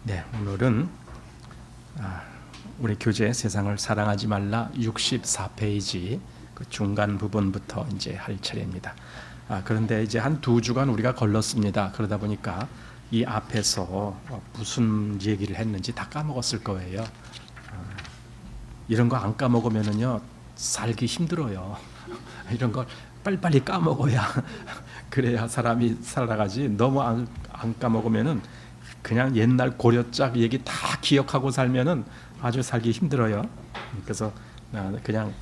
네, 오늘은 우리 교재 세상을 사랑하지 말라 64페이지 그 중간 부분부터 이제 할 차례입니다. 그런데 이제 한 2주간 우리가 걸렀습니다. 그러다 보니까 이 앞에서 무슨 얘기를 했는지 다 까먹었을 거예요. 이런 거 안 까먹으면은요 살기 힘들어요. 이런 걸 빨리빨리 까먹어야 그래야 사람이 살아가지. 너무 안 까먹으면은 그냥 옛날 고려짝 얘기 다 기억하고 살면은 아주 살기 힘들어요. 그래서 그냥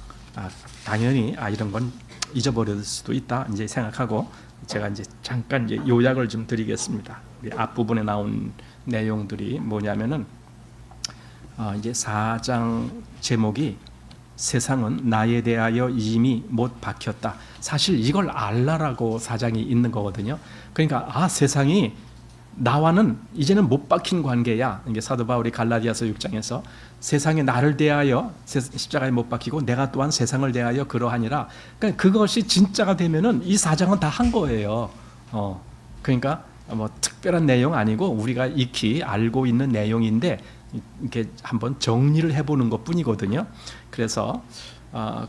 당연히 이런 건 잊어버릴 수도 있다 이제 생각하고 제가 이제 잠깐 이제 요약을 좀 드리겠습니다. 우리 앞부분에 나온 내용들이 뭐냐면은 이제 4장 제목이 세상은 나에 대하여 이미 못 박혔다. 사실 이걸 알라라고 4장이 있는 거거든요. 그러니까 세상이 나와는 이제는 못 박힌 관계야. 이게 사도 바울이 갈라디아서 6장에서 세상이 나를 대하여 십자가에 못 박히고 내가 또한 세상을 대하여 그러하니라. 그러니까 그것이 진짜가 되면은 이 4장은 다 한 거예요. 그러니까 뭐 특별한 내용 아니고 우리가 익히 알고 있는 내용인데 이렇게 한번 정리를 해보는 것뿐이거든요. 그래서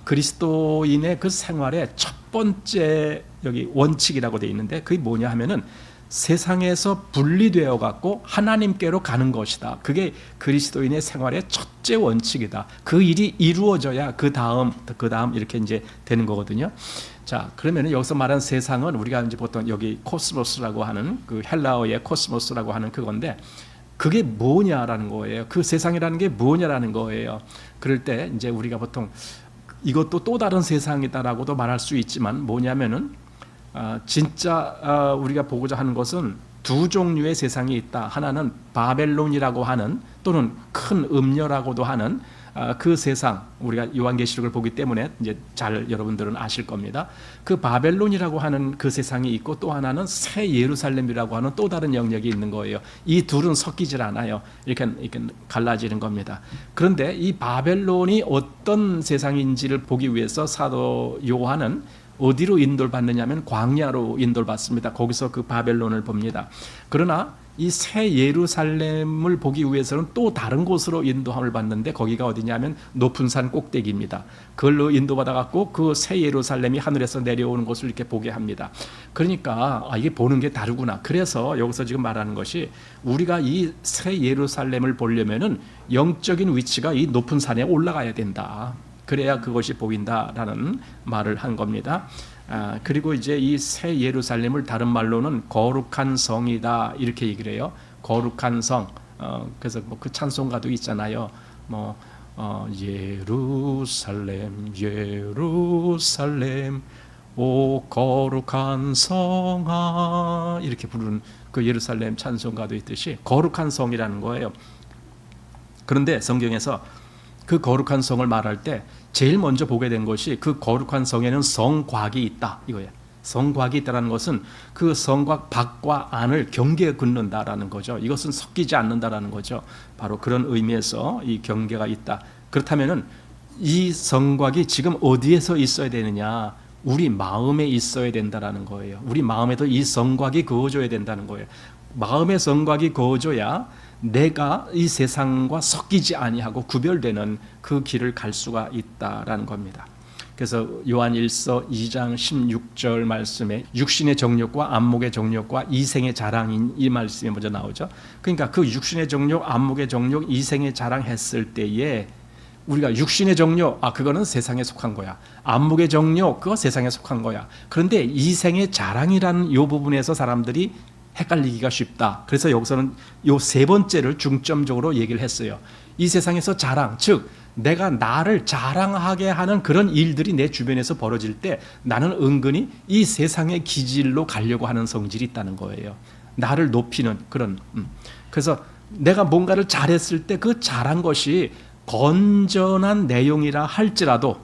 그리스도인의 그 생활의 첫 번째 여기 원칙이라고 되어 있는데 그게 뭐냐 하면은 세상에서 분리되어 갖고 하나님께로 가는 것이다. 그게 그리스도인의 생활의 첫째 원칙이다. 그 일이 이루어져야 그 다음 이렇게 이제 되는 거거든요. 자, 그러면은 여기서 말하는 세상은 우리가 이제 보통 여기 코스모스라고 하는 그 헬라어의 코스모스라고 하는 그건데 그게 뭐냐라는 거예요. 그 세상이라는 게 뭐냐라는 거예요. 그럴 때 이제 우리가 보통 이것도 또 다른 세상이다라고도 말할 수 있지만 뭐냐면은 진짜 우리가 보고자 하는 것은 두 종류의 세상이 있다. 하나는 바벨론이라고 하는 또는 큰 음녀라고도 하는 그 세상, 우리가 요한계시록을 보기 때문에 이제 잘 여러분들은 아실 겁니다. 그 바벨론이라고 하는 그 세상이 있고 또 하나는 새 예루살렘이라고 하는 또 다른 영역이 있는 거예요. 이 둘은 섞이질 않아요. 이렇게 갈라지는 겁니다. 그런데 이 바벨론이 어떤 세상인지를 보기 위해서 사도 요한은 어디로 인도를 받느냐면 광야로 인도를 받습니다. 거기서 그 바벨론을 봅니다. 그러나 이 새 예루살렘을 보기 위해서는 또 다른 곳으로 인도함을 받는데 거기가 어디냐면 높은 산 꼭대기입니다. 그걸로 인도받아 갖고 그 새 예루살렘이 하늘에서 내려오는 것을 이렇게 보게 합니다. 그러니까 이게 보는 게 다르구나. 그래서 여기서 지금 말하는 것이 우리가 이 새 예루살렘을 보려면은 영적인 위치가 이 높은 산에 올라가야 된다. 그래야 그것이 보인다라는 말을 한 겁니다. 그리고 이제 이 새 예루살렘을 다른 말로는 거룩한 성이다 이렇게 얘기를 해요. 거룩한 성. 그래서 뭐 그 찬송가도 있잖아요. 예루살렘 예루살렘 오 거룩한 성아 이렇게 부르는 그 예루살렘 찬송가도 있듯이 거룩한 성이라는 거예요. 그런데 성경에서 그 거룩한 성을 말할 때 제일 먼저 보게 된 것이 그 거룩한 성에는 성곽이 있다 이거예요. 성곽이 있다는 것은 그 성곽 밖과 안을 경계에 긋는다라는 거죠. 이것은 섞이지 않는다라는 거죠. 바로 그런 의미에서 이 경계가 있다. 그렇다면은 이 성곽이 지금 어디에서 있어야 되느냐? 우리 마음에 있어야 된다라는 거예요. 우리 마음에도 이 성곽이 그어져야 된다는 거예요. 마음의 성곽이 그어져야 내가 이 세상과 섞이지 아니하고 구별되는 그 길을 갈 수가 있다라는 겁니다. 그래서 요한 1서 2장 16절 말씀에 육신의 정욕과 안목의 정욕과 이생의 자랑인 이 말씀이 먼저 나오죠. 그러니까 그 육신의 정욕, 안목의 정욕, 이생의 자랑 했을 때에 우리가 육신의 정욕, 그거는 세상에 속한 거야. 안목의 정욕, 그거 세상에 속한 거야. 그런데 이생의 자랑이라는 이 부분에서 사람들이 헷갈리기가 쉽다. 그래서 여기서는 요 세 번째를 중점적으로 얘기를 했어요. 이 세상에서 자랑, 즉 내가 나를 자랑하게 하는 그런 일들이 내 주변에서 벌어질 때 나는 은근히 이 세상의 기질로 가려고 하는 성질이 있다는 거예요. 나를 높이는 그런. 그래서 내가 뭔가를 잘했을 때 그 잘한 것이 건전한 내용이라 할지라도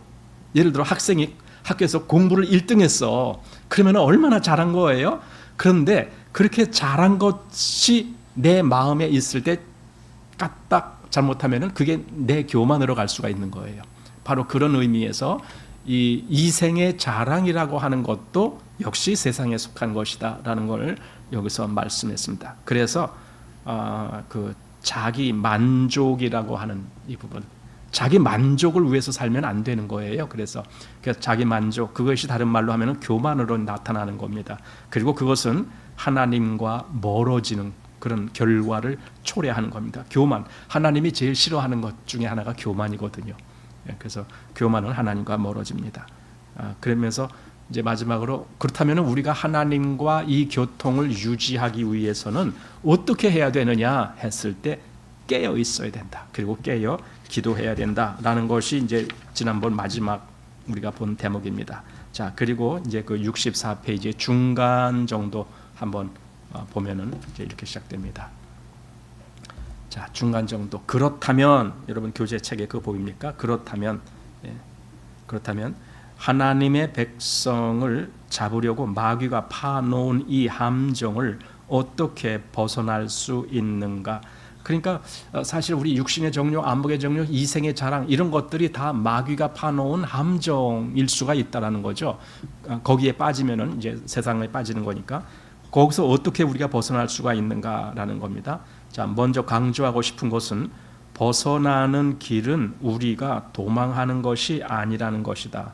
예를 들어 학생이 학교에서 공부를 1등 했어. 그러면 얼마나 잘한 거예요? 그런데 그렇게 잘한 것이 내 마음에 있을 때 까딱 잘못하면은 그게 내 교만으로 갈 수가 있는 거예요. 바로 그런 의미에서 이 이생의 자랑이라고 하는 것도 역시 세상에 속한 것이다라는 걸 여기서 말씀했습니다. 그래서 그 자기 만족이라고 하는 이 부분, 자기 만족을 위해서 살면 안 되는 거예요. 그래서 자기 만족, 그것이 다른 말로 하면 교만으로 나타나는 겁니다. 그리고 그것은 하나님과 멀어지는 그런 결과를 초래하는 겁니다. 교만, 하나님이 제일 싫어하는 것 중에 하나가 교만이거든요. 그래서 교만은 하나님과 멀어집니다. 그러면서 이제 마지막으로, 그렇다면 우리가 하나님과 이 교통을 유지하기 위해서는 어떻게 해야 되느냐 했을 때 깨어 있어야 된다. 그리고 깨어 기도해야 된다라는 것이 이제 지난번 마지막 우리가 본 대목입니다. 자, 그리고 이제 그 64페이지 중간 정도 한번 보면은 이제 이렇게 시작됩니다. 자, 중간 정도. 그렇다면 여러분 교재 책에 그거 보입니까? 그렇다면 하나님의 백성을 잡으려고 마귀가 파놓은 이 함정을 어떻게 벗어날 수 있는가? 그러니까 사실 우리 육신의 정욕, 안목의 정욕, 이생의 자랑 이런 것들이 다 마귀가 파놓은 함정일 수가 있다라는 거죠. 거기에 빠지면은 이제 세상에 빠지는 거니까 거기서 어떻게 우리가 벗어날 수가 있는가라는 겁니다. 자, 먼저 강조하고 싶은 것은 벗어나는 길은 우리가 도망하는 것이 아니라는 것이다.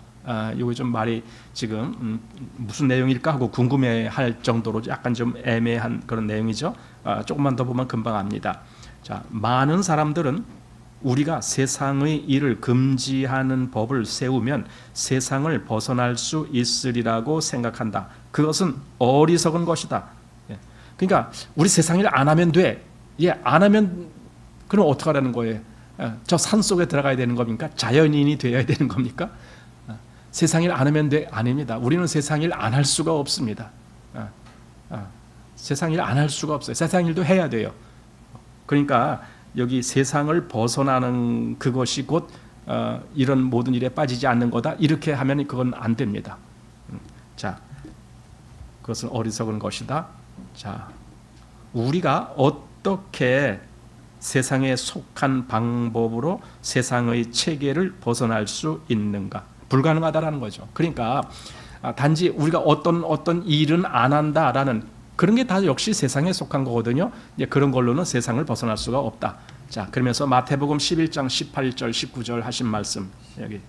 이거 좀 말이 지금 무슨 내용일까 하고 궁금해할 정도로 약간 좀 애매한 그런 내용이죠. 조금만 더 보면 금방 압니다. 자, 많은 사람들은 우리가 세상의 일을 금지하는 법을 세우면 세상을 벗어날 수 있으리라고 생각한다. 그것은 어리석은 것이다. 그러니까 우리 세상 일 안 하면 돼. 안 하면 그럼 어떡하라는 거예요? 저 산 속에 들어가야 되는 겁니까? 자연인이 되어야 되는 겁니까? 세상 일 안 하면 돼? 아닙니다. 우리는 세상 일 안 할 수가 없습니다. 세상 일 안 할 수가 없어요. 세상 일도 해야 돼요. 그러니까 여기 세상을 벗어나는 그것이 곧 이런 모든 일에 빠지지 않는 거다. 이렇게 하면 그건 안 됩니다. 자, 그것은 어리석은 것이다. 자, 우리가 어떻게 세상에 속한 방법으로 세상의 체계를 벗어날 수 있는가? 불가능하다라는 거죠. 그러니까 단지 우리가 어떤 일은 안 한다라는 그런 게 다 역시 세상에 속한 거거든요. 이제 그런 걸로는 세상을 벗어날 수가 없다. 자, 그러면서 마태복음 11장 18절 19절 하신 말씀 여기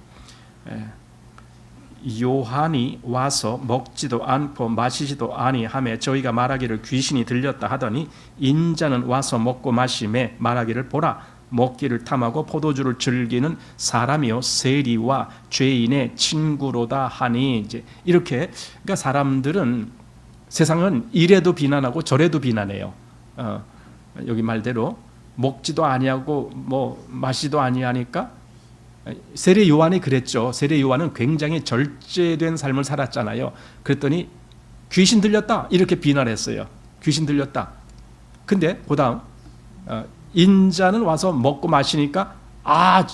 요한이 와서 먹지도 않고 마시지도 아니하며 저희가 말하기를 귀신이 들렸다 하더니 인자는 와서 먹고 마시매 말하기를 보라 먹기를 탐하고 포도주를 즐기는 사람이요 세리와 죄인의 친구로다 하니 이제 이렇게 그러니까 사람들은 세상은 이래도 비난하고 저래도 비난해요. 여기 말대로 먹지도 아니하고 뭐 마시도 아니하니까 세례 요한이 그랬죠. 세례 요한은 굉장히 절제된 삶을 살았잖아요. 그랬더니 귀신 들렸다 이렇게 비난했어요. 귀신 들렸다. 근데 그다음 인자는 와서 먹고 마시니까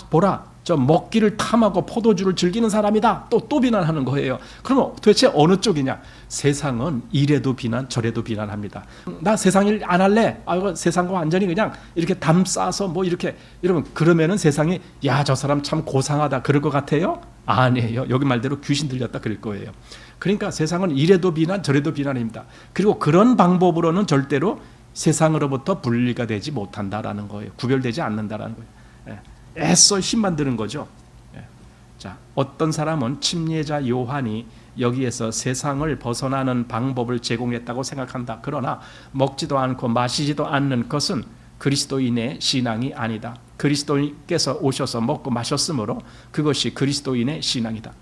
보라 저 먹기를 탐하고 포도주를 즐기는 사람이다. 또 비난하는 거예요. 그러면 도대체 어느 쪽이냐? 세상은 이래도 비난 저래도 비난합니다. 나 세상 일 안 할래. 세상과 완전히 그냥 이렇게 담 싸서 뭐 이렇게 이러면 그러면은 세상이 야 저 사람 참 고상하다 그럴 것 같아요? 아니에요. 여기 말대로 귀신 들렸다 그럴 거예요. 그러니까 세상은 이래도 비난 저래도 비난입니다. 그리고 그런 방법으로는 절대로 세상으로부터 분리가 되지 못한다라는 거예요. 구별되지 않는다라는 거예요. 애써 힘만 드는 거죠. 자, 어떤 사람은 침례자 요한이 여기에서 세상을 벗어나는 방법을 제공했다고 생각한다. 그러나 먹지도 않고 마시지도 않는 것은 그리스도인의 신앙이 아니다. 그리스도인께서 오셔서 먹고 마셨으므로 그것이 그리스도인의 신앙이다.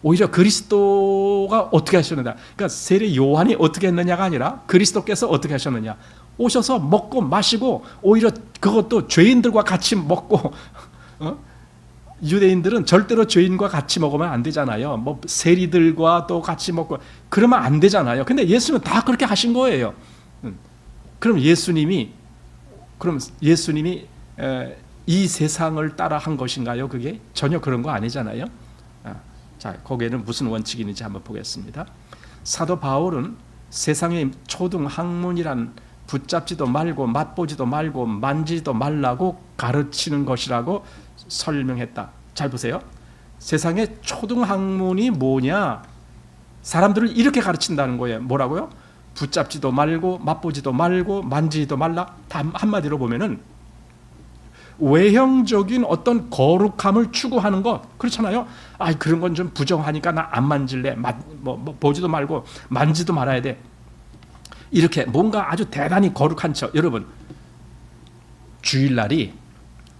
오히려 그리스도가 어떻게 하셨느냐? 그러니까 세례 요한이 어떻게 했느냐가 아니라 그리스도께서 어떻게 하셨느냐? 오셔서 먹고 마시고 오히려 그것도 죄인들과 같이 먹고 유대인들은 절대로 죄인과 같이 먹으면 안 되잖아요. 뭐 세리들과 또 같이 먹고 그러면 안 되잖아요. 근데 예수님은 다 그렇게 하신 거예요. 그럼 예수님이 이 세상을 따라 한 것인가요? 그게 전혀 그런 거 아니잖아요. 자, 거기에는 무슨 원칙이 있는지 한번 보겠습니다. 사도 바울은 세상의 초등 학문이란 붙잡지도 말고 맛보지도 말고 만지지도 말라고 가르치는 것이라고 설명했다. 잘 보세요. 세상의 초등 학문이 뭐냐? 사람들을 이렇게 가르친다는 거예요. 뭐라고요? 붙잡지도 말고 맛보지도 말고 만지지도 말라. 다 한마디로 보면은 외형적인 어떤 거룩함을 추구하는 것, 그렇잖아요. 아, 그런 건 좀 부정하니까 나 안 만질래. 보지도 말고 만지도 말아야 돼. 이렇게 뭔가 아주 대단히 거룩한 척. 여러분, 주일날이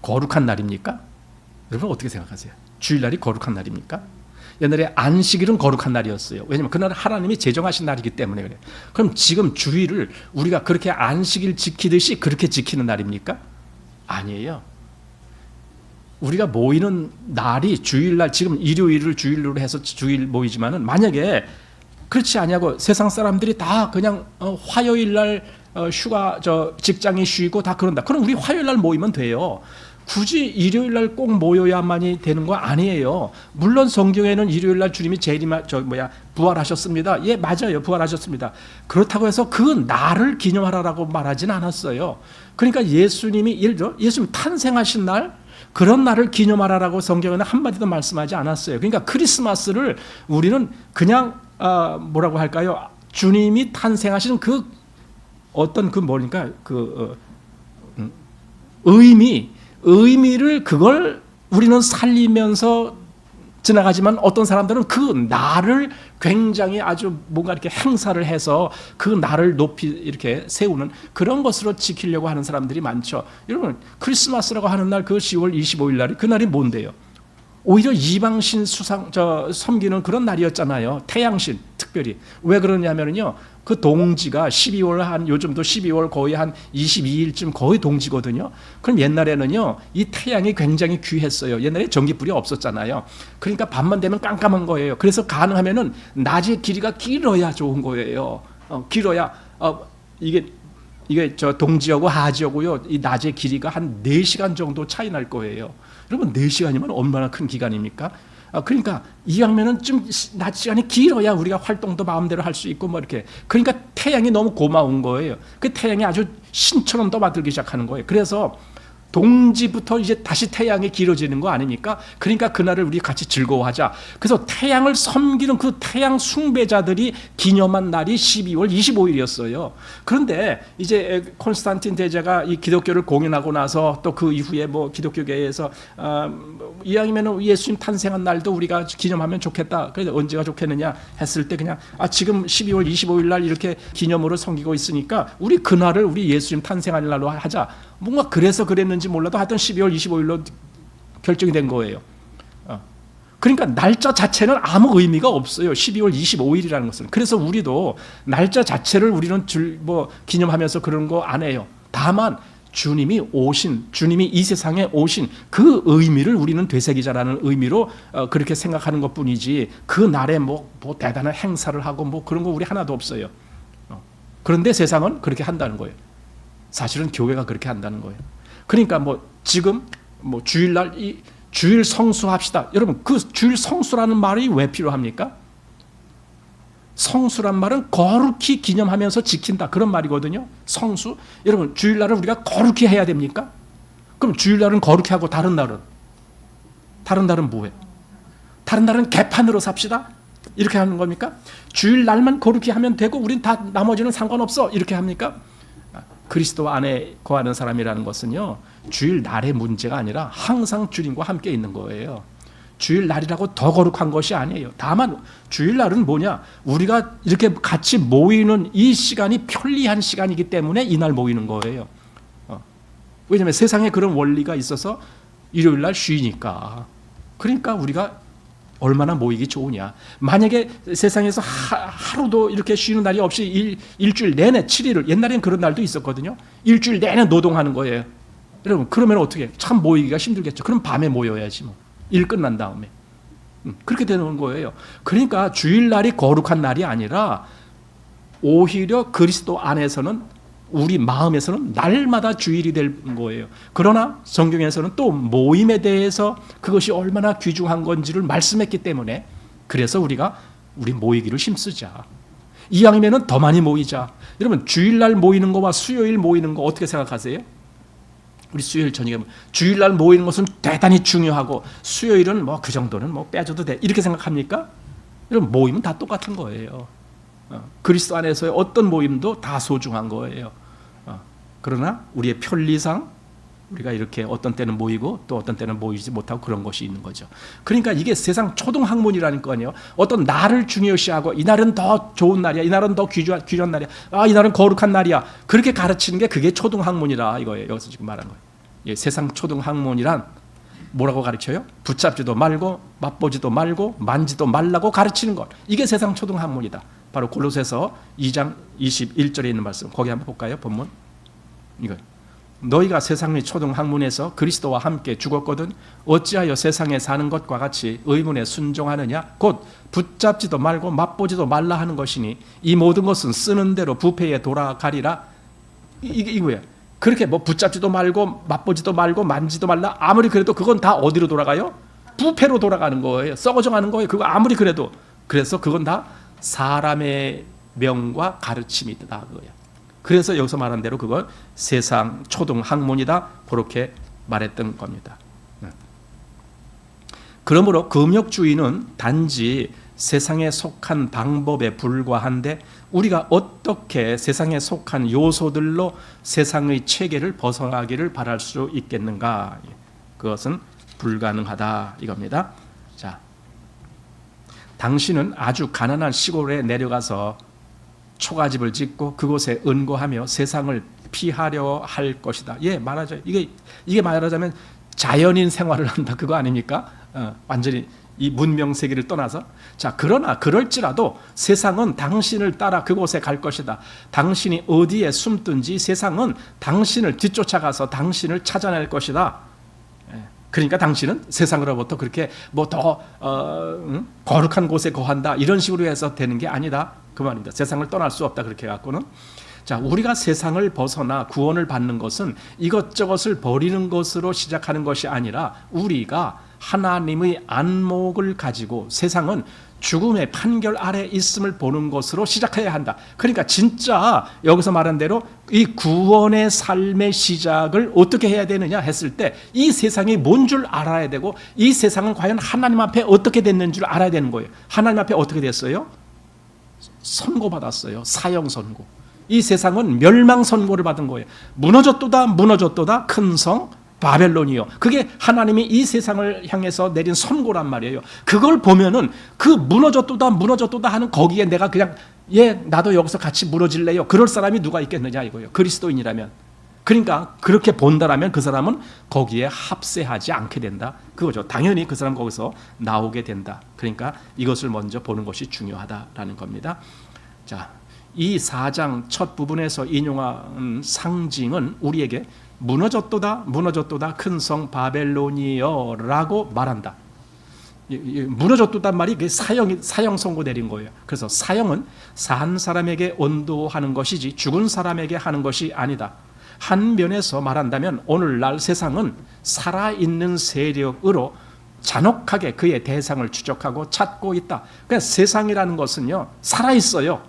거룩한 날입니까? 여러분 어떻게 생각하세요? 주일날이 거룩한 날입니까? 옛날에 안식일은 거룩한 날이었어요. 왜냐하면 그날은 하나님이 제정하신 날이기 때문에 그래요. 그럼 지금 주일을 우리가 그렇게 안식일 지키듯이 그렇게 지키는 날입니까? 아니에요. 우리가 모이는 날이 주일날, 지금 일요일을 주일로 해서 주일 모이지만은 만약에 그렇지 않냐고 세상 사람들이 다 그냥 화요일날 휴가 직장이 쉬고 다 그런다. 그럼 우리 화요일날 모이면 돼요. 굳이 일요일날 꼭 모여야만이 되는 거 아니에요. 물론 성경에는 일요일날 주님이 부활하셨습니다. 예, 맞아요. 부활하셨습니다. 그렇다고 해서 그 날을 기념하라고 말하진 않았어요. 그러니까 예수님이 예를 들어 예수님 탄생하신 날, 그런 날을 기념하라고 성경에는 한마디도 말씀하지 않았어요. 그러니까 크리스마스를 우리는 그냥 뭐라고 할까요? 주님이 탄생하신 그 어떤 그 뭐니까 의미를 그걸 우리는 살리면서 지나가지만 어떤 사람들은 그 날을 굉장히 아주 뭔가 이렇게 행사를 해서 그 날을 높이 이렇게 세우는 그런 것으로 지키려고 하는 사람들이 많죠. 여러분, 크리스마스라고 하는 날, 그 10월 25일 날이 그 날이 뭔데요? 오히려 이방신 섬기는 그런 날이었잖아요. 태양신 특별히. 왜 그러냐면요, 그 동지가 12월 요즘도 12월 거의 한 22일쯤 거의 동지거든요. 그럼 옛날에는요, 이 태양이 굉장히 귀했어요. 옛날에 전기불이 없었잖아요. 그러니까 밤만 되면 깜깜한 거예요. 그래서 가능하면은 낮의 길이가 길어야 좋은 거예요. 길어야 이게 동지하고 하지하고요, 이 낮의 길이가 한 4시간 정도 차이 날 거예요. 여러분, 4시간이면 얼마나 큰 기간입니까? 그러니까 이왕이면은 좀 낮 시간이 길어야 우리가 활동도 마음대로 할 수 있고 뭐 이렇게. 그러니까 태양이 너무 고마운 거예요. 그 태양이 아주 신처럼 떠받들기 시작하는 거예요. 그래서 동지부터 이제 다시 태양이 길어지는 거 아닙니까? 그러니까 그날을 우리 같이 즐거워하자. 그래서 태양을 섬기는 그 태양 숭배자들이 기념한 날이 12월 25일이었어요. 그런데 이제 콘스탄틴 대제가 이 기독교를 공인하고 나서 또 그 이후에 뭐 기독교계에서 이왕이면 예수님 탄생한 날도 우리가 기념하면 좋겠다. 그래서 언제가 좋겠느냐 했을 때 그냥 지금 12월 25일 날 이렇게 기념으로 섬기고 있으니까 우리 그날을 우리 예수님 탄생한 날로 하자. 뭔가 그래서 그랬는지 몰라도 하여튼 12월 25일로 결정이 된 거예요. 그러니까 날짜 자체는 아무 의미가 없어요. 12월 25일이라는 것은. 그래서 우리도 날짜 자체를 우리는 기념하면서 그런 거 안 해요. 다만 주님이 이 세상에 오신 그 의미를 우리는 되새기자라는 의미로 그렇게 생각하는 것뿐이지, 그 날에 뭐 대단한 행사를 하고 뭐 그런 거 우리 하나도 없어요. 그런데 세상은 그렇게 한다는 거예요. 사실은 교회가 그렇게 한다는 거예요. 그러니까 지금 주일날 주일 성수합시다. 여러분, 그 주일 성수라는 말이 왜 필요합니까? 성수란 말은 거룩히 기념하면서 지킨다, 그런 말이거든요. 성수. 여러분, 주일날을 우리가 거룩히 해야 됩니까? 그럼 주일날은 거룩히 하고 다른 날은 뭐예요? 다른 날은 개판으로 삽시다? 이렇게 하는 겁니까? 주일날만 거룩히 하면 되고 우린 다 나머지는 상관없어, 이렇게 합니까? 그리스도 안에 거하는 사람이라는 것은요, 주일날의 문제가 아니라 항상 주님과 함께 있는 거예요. 주일날이라고 더 거룩한 것이 아니에요. 다만 주일날은 뭐냐, 우리가 이렇게 같이 모이는 이 시간이 편리한 시간이기 때문에 이날 모이는 거예요. 왜냐하면 세상에 그런 원리가 있어서 일요일날 쉬니까. 그러니까 우리가 얼마나 모이기 좋으냐. 만약에 세상에서 하루도 이렇게 쉬는 날이 없이 일주일 내내 7일을, 옛날에는 그런 날도 있었거든요. 일주일 내내 노동하는 거예요. 여러분, 그러면 어떻게? 참 모이기가 힘들겠죠. 그럼 밤에 모여야지 뭐. 일 끝난 다음에. 그렇게 되는 거예요. 그러니까 주일날이 거룩한 날이 아니라 오히려 그리스도 안에서는, 우리 마음에서는 날마다 주일이 될 거예요. 그러나 성경에서는 또 모임에 대해서 그것이 얼마나 귀중한 건지를 말씀했기 때문에, 그래서 우리 모이기를 힘쓰자. 이왕이면 더 많이 모이자. 여러분, 주일날 모이는 거와 수요일 모이는 거 어떻게 생각하세요? 우리 수요일 저녁에 주일날 모이는 것은 대단히 중요하고 수요일은 그 정도는 빼줘도 돼, 이렇게 생각합니까? 여러분, 모이면 다 똑같은 거예요. 그리스도 안에서의 어떤 모임도 다 소중한 거예요. 그러나 우리의 편리상 우리가 이렇게 어떤 때는 모이고 또 어떤 때는 모이지 못하고 그런 것이 있는 거죠. 그러니까 이게 세상 초등학문이라는 거 아니에요. 어떤 날을 중요시하고 이 날은 더 좋은 날이야, 이 날은 더 귀한 날이야, 이 날은 거룩한 날이야, 그렇게 가르치는 게 그게 초등학문이라 이거예요. 여기서 지금 말한 거예요. 예, 세상 초등학문이란 뭐라고 가르쳐요? 붙잡지도 말고 맛보지도 말고 만지도 말라고 가르치는 것, 이게 세상 초등학문이다. 바로 골로새서 2장 21절에 있는 말씀, 거기 한번 볼까요? 본문 이거. 너희가 세상의 초등학문에서 그리스도와 함께 죽었거든 어찌하여 세상에 사는 것과 같이 의문에 순종하느냐? 곧 붙잡지도 말고 맛보지도 말라 하는 것이니 이 모든 것은 쓰는 대로 부패에 돌아가리라. 이거야. 그렇게 뭐 붙잡지도 말고 맛보지도 말고 만지도 말라, 아무리 그래도 그건 다 어디로 돌아가요? 부패로 돌아가는 거예요. 썩어져 가는 거예요. 그거 아무리 그래도. 그래서 그건 다 사람의 명과 가르침이 있다 그거야. 그래서 여기서 말한 대로 그건 세상 초등학문이다, 그렇게 말했던 겁니다. 그러므로 금욕주의는 단지 세상에 속한 방법에 불과한데 우리가 어떻게 세상에 속한 요소들로 세상의 체계를 벗어나기를 바랄 수 있겠는가? 그것은 불가능하다 이겁니다. 자, 당신은 아주 가난한 시골에 내려가서 초가집을 짓고 그곳에 은고하며 세상을 피하려 할 것이다. 예, 말하죠. 이게 말하자면 자연인 생활을 한다 그거 아닙니까? 완전히 이 문명 세계를 떠나서. 자, 그러나 그럴지라도 세상은 당신을 따라 그곳에 갈 것이다. 당신이 어디에 숨든지 세상은 당신을 뒤쫓아가서 당신을 찾아낼 것이다. 그러니까 당신은 세상으로부터 그렇게 뭐 더 거룩한 곳에 거한다 이런 식으로 해서 되는 게 아니다 그 말입니다. 세상을 떠날 수 없다 그렇게 갖고는. 자, 우리가 세상을 벗어나 구원을 받는 것은 이것저것을 버리는 것으로 시작하는 것이 아니라 우리가 하나님의 안목을 가지고 세상은 죽음의 판결 아래 있음을 보는 것으로 시작해야 한다. 그러니까 진짜 여기서 말한 대로 이 구원의 삶의 시작을 어떻게 해야 되느냐 했을 때 이 세상이 뭔 줄 알아야 되고 이 세상은 과연 하나님 앞에 어떻게 됐는 줄 알아야 되는 거예요. 하나님 앞에 어떻게 됐어요? 선고받았어요. 사형 선고. 이 세상은 멸망 선고를 받은 거예요. 무너졌도다 큰 성 바벨론이요. 그게 하나님이 이 세상을 향해서 내린 선고란 말이에요. 그걸 보면은 그 무너졌도다 하는 거기에 내가 그냥 나도 여기서 같이 무너질래요. 그럴 사람이 누가 있겠느냐 이거예요. 그리스도인이라면. 그러니까 그렇게 본다라면 그 사람은 거기에 합세하지 않게 된다 그거죠. 당연히 그 사람 거기서 나오게 된다. 그러니까 이것을 먼저 보는 것이 중요하다라는 겁니다. 자, 이 4장 첫 부분에서 인용한 상징은 우리에게 무너졌도다 큰 성 바벨론이여 라고 말한다. 무너졌도단 말이 사형 선고 내린 거예요. 그래서 사형은 산 사람에게 언도하는 것이지 죽은 사람에게 하는 것이 아니다. 한 면에서 말한다면 오늘날 세상은 살아있는 세력으로 잔혹하게 그의 대상을 추적하고 찾고 있다. 그러니까 세상이라는 것은요 살아있어요.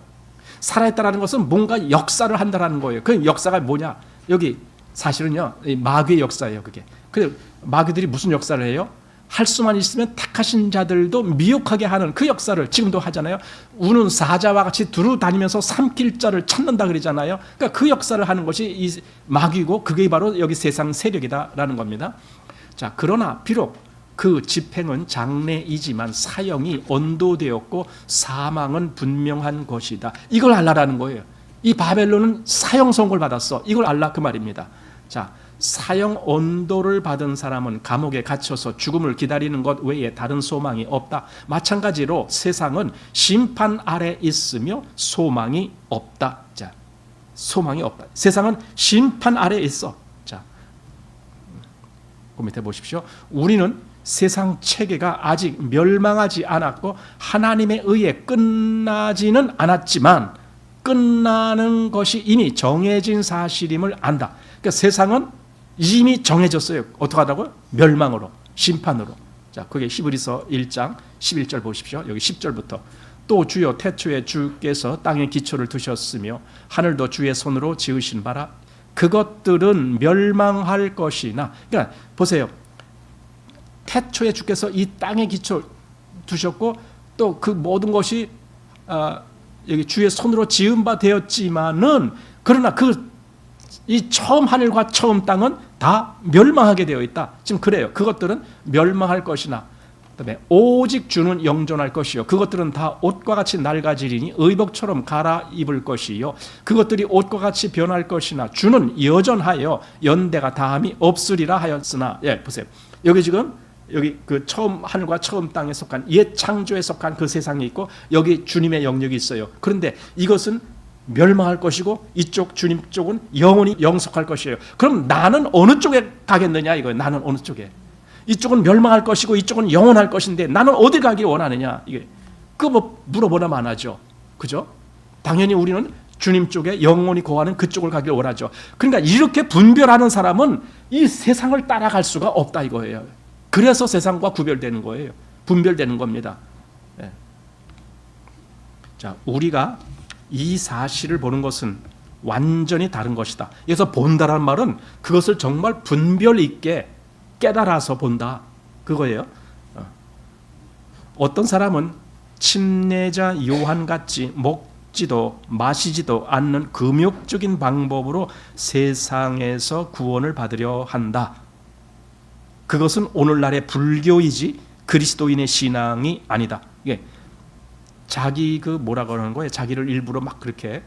살아있다라는 것은 뭔가 역사를 한다라는 거예요. 그 역사가 뭐냐? 여기 사실은요 마귀의 역사예요. 그게. 그래 마귀들이 무슨 역사를 해요? 할 수만 있으면 택하신 자들도 미혹하게 하는 그 역사를 지금도 하잖아요. 우는 사자와 같이 두루 다니면서 삼킬 자를 찾는다 그러잖아요. 그러니까 그 역사를 하는 것이 이 마귀고 그게 바로 여기 세상 세력이다라는 겁니다. 자, 그러나 비록 그 집행은 장래이지만 사형이 언도되었고 사망은 분명한 것이다. 이걸 알라라는 거예요. 이 바벨론은 사형 선고를 받았어. 이걸 알라 그 말입니다. 자, 사형 언도를 받은 사람은 감옥에 갇혀서 죽음을 기다리는 것 외에 다른 소망이 없다. 마찬가지로 세상은 심판 아래 있으며 소망이 없다. 자, 소망이 없다. 세상은 심판 아래 있어. 자, 그 밑에 보십시오. 우리는 세상 체계가 아직 멸망하지 않았고 하나님에 의해 끝나지는 않았지만 끝나는 것이 이미 정해진 사실임을 안다. 그러니까 세상은 이미 정해졌어요. 어떻게 하다고요? 멸망으로, 심판으로. 자, 그게 히브리서 1장 11절 보십시오. 여기 10절부터. 또 주여 태초에 주께서 땅에 기초를 두셨으며 하늘도 주의 손으로 지으신 바라. 그것들은 멸망할 것이나. 그러니까 보세요. 태초에 주께서 이 땅에 기초 두셨고 또 그 모든 것이 여기 주의 손으로 지은 바 되었지만은 그러나 이 처음 하늘과 처음 땅은 다 멸망하게 되어 있다. 지금 그래요. 그것들은 멸망할 것이나 그다음에 오직 주는 영존할 것이요 그것들은 다 옷과 같이 낡아지리니 의복처럼 갈아입을 것이요 그것들이 옷과 같이 변할 것이나 주는 여전하여 연대가 다함이 없으리라 하였으나 보세요. 여기 지금 여기 그 처음 하늘과 처음 땅에 속한 옛 창조에 속한 그 세상이 있고 여기 주님의 영역이 있어요. 그런데 이것은 멸망할 것이고 이쪽 주님 쪽은 영원히 영속할 것이에요. 그럼 나는 어느 쪽에 가겠느냐 이거예요. 나는 어느 쪽에? 이쪽은 멸망할 것이고 이쪽은 영원할 것인데 나는 어디 가길 원하느냐 이게 뭐 물어보나 마나죠. 그죠? 당연히 우리는 주님 쪽에 영원히 거하는 그쪽을 가길 원하죠. 그러니까 이렇게 분별하는 사람은 이 세상을 따라갈 수가 없다 이거예요. 그래서 세상과 구별되는 거예요. 분별되는 겁니다. 자, 우리가 이 사실을 보는 것은 완전히 다른 것이다. 그래서 본다라는 말은 그것을 정말 분별 있게 깨달아서 본다 그거예요. 어떤 사람은 침례자 요한같이 먹지도 마시지도 않는 금욕적인 방법으로 세상에서 구원을 받으려 한다. 그것은 오늘날의 불교이지 그리스도인의 신앙이 아니다. 이게 자기 뭐라고 하는 거예요? 자기를 일부러 막 그렇게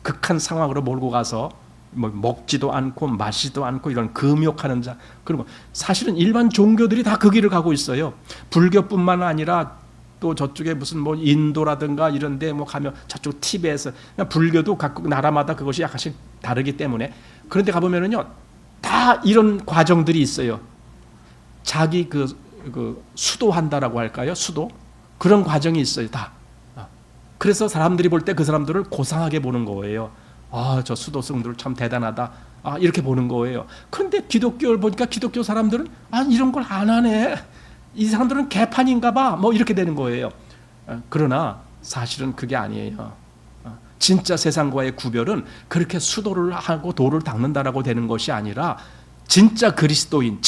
극한 상황으로 몰고 가서 뭐 먹지도 않고 마시지도 않고 이런 금욕하는 자. 그리고 사실은 일반 종교들이 다 그 길을 가고 있어요. 불교뿐만 아니라 또 저쪽에 무슨 뭐 인도라든가 이런데 뭐 가면 저쪽 티베트에서 불교도 각국 나라마다 그것이 약간씩 다르기 때문에 그런데 가보면은요 다 이런 과정들이 있어요. 자기 수도한다라고 할까요? 수도 그런 과정이 있어요. 다. 그래서 사람들이 볼 때 그 사람들을 고상하게 보는 거예요. 저 수도승들 참 대단하다. 이렇게 보는 거예요. 그런데 기독교를 보니까 기독교 사람들은 이런 걸 안 하네. 이 사람들은 개판인가 봐. 뭐 이렇게 되는 거예요. 그러나 사실은 그게 아니에요. 진짜 세상과의 구별은 그렇게 수도를 하고 도를 닦는다라고 되는 것이 아니라 진짜 그리스도인,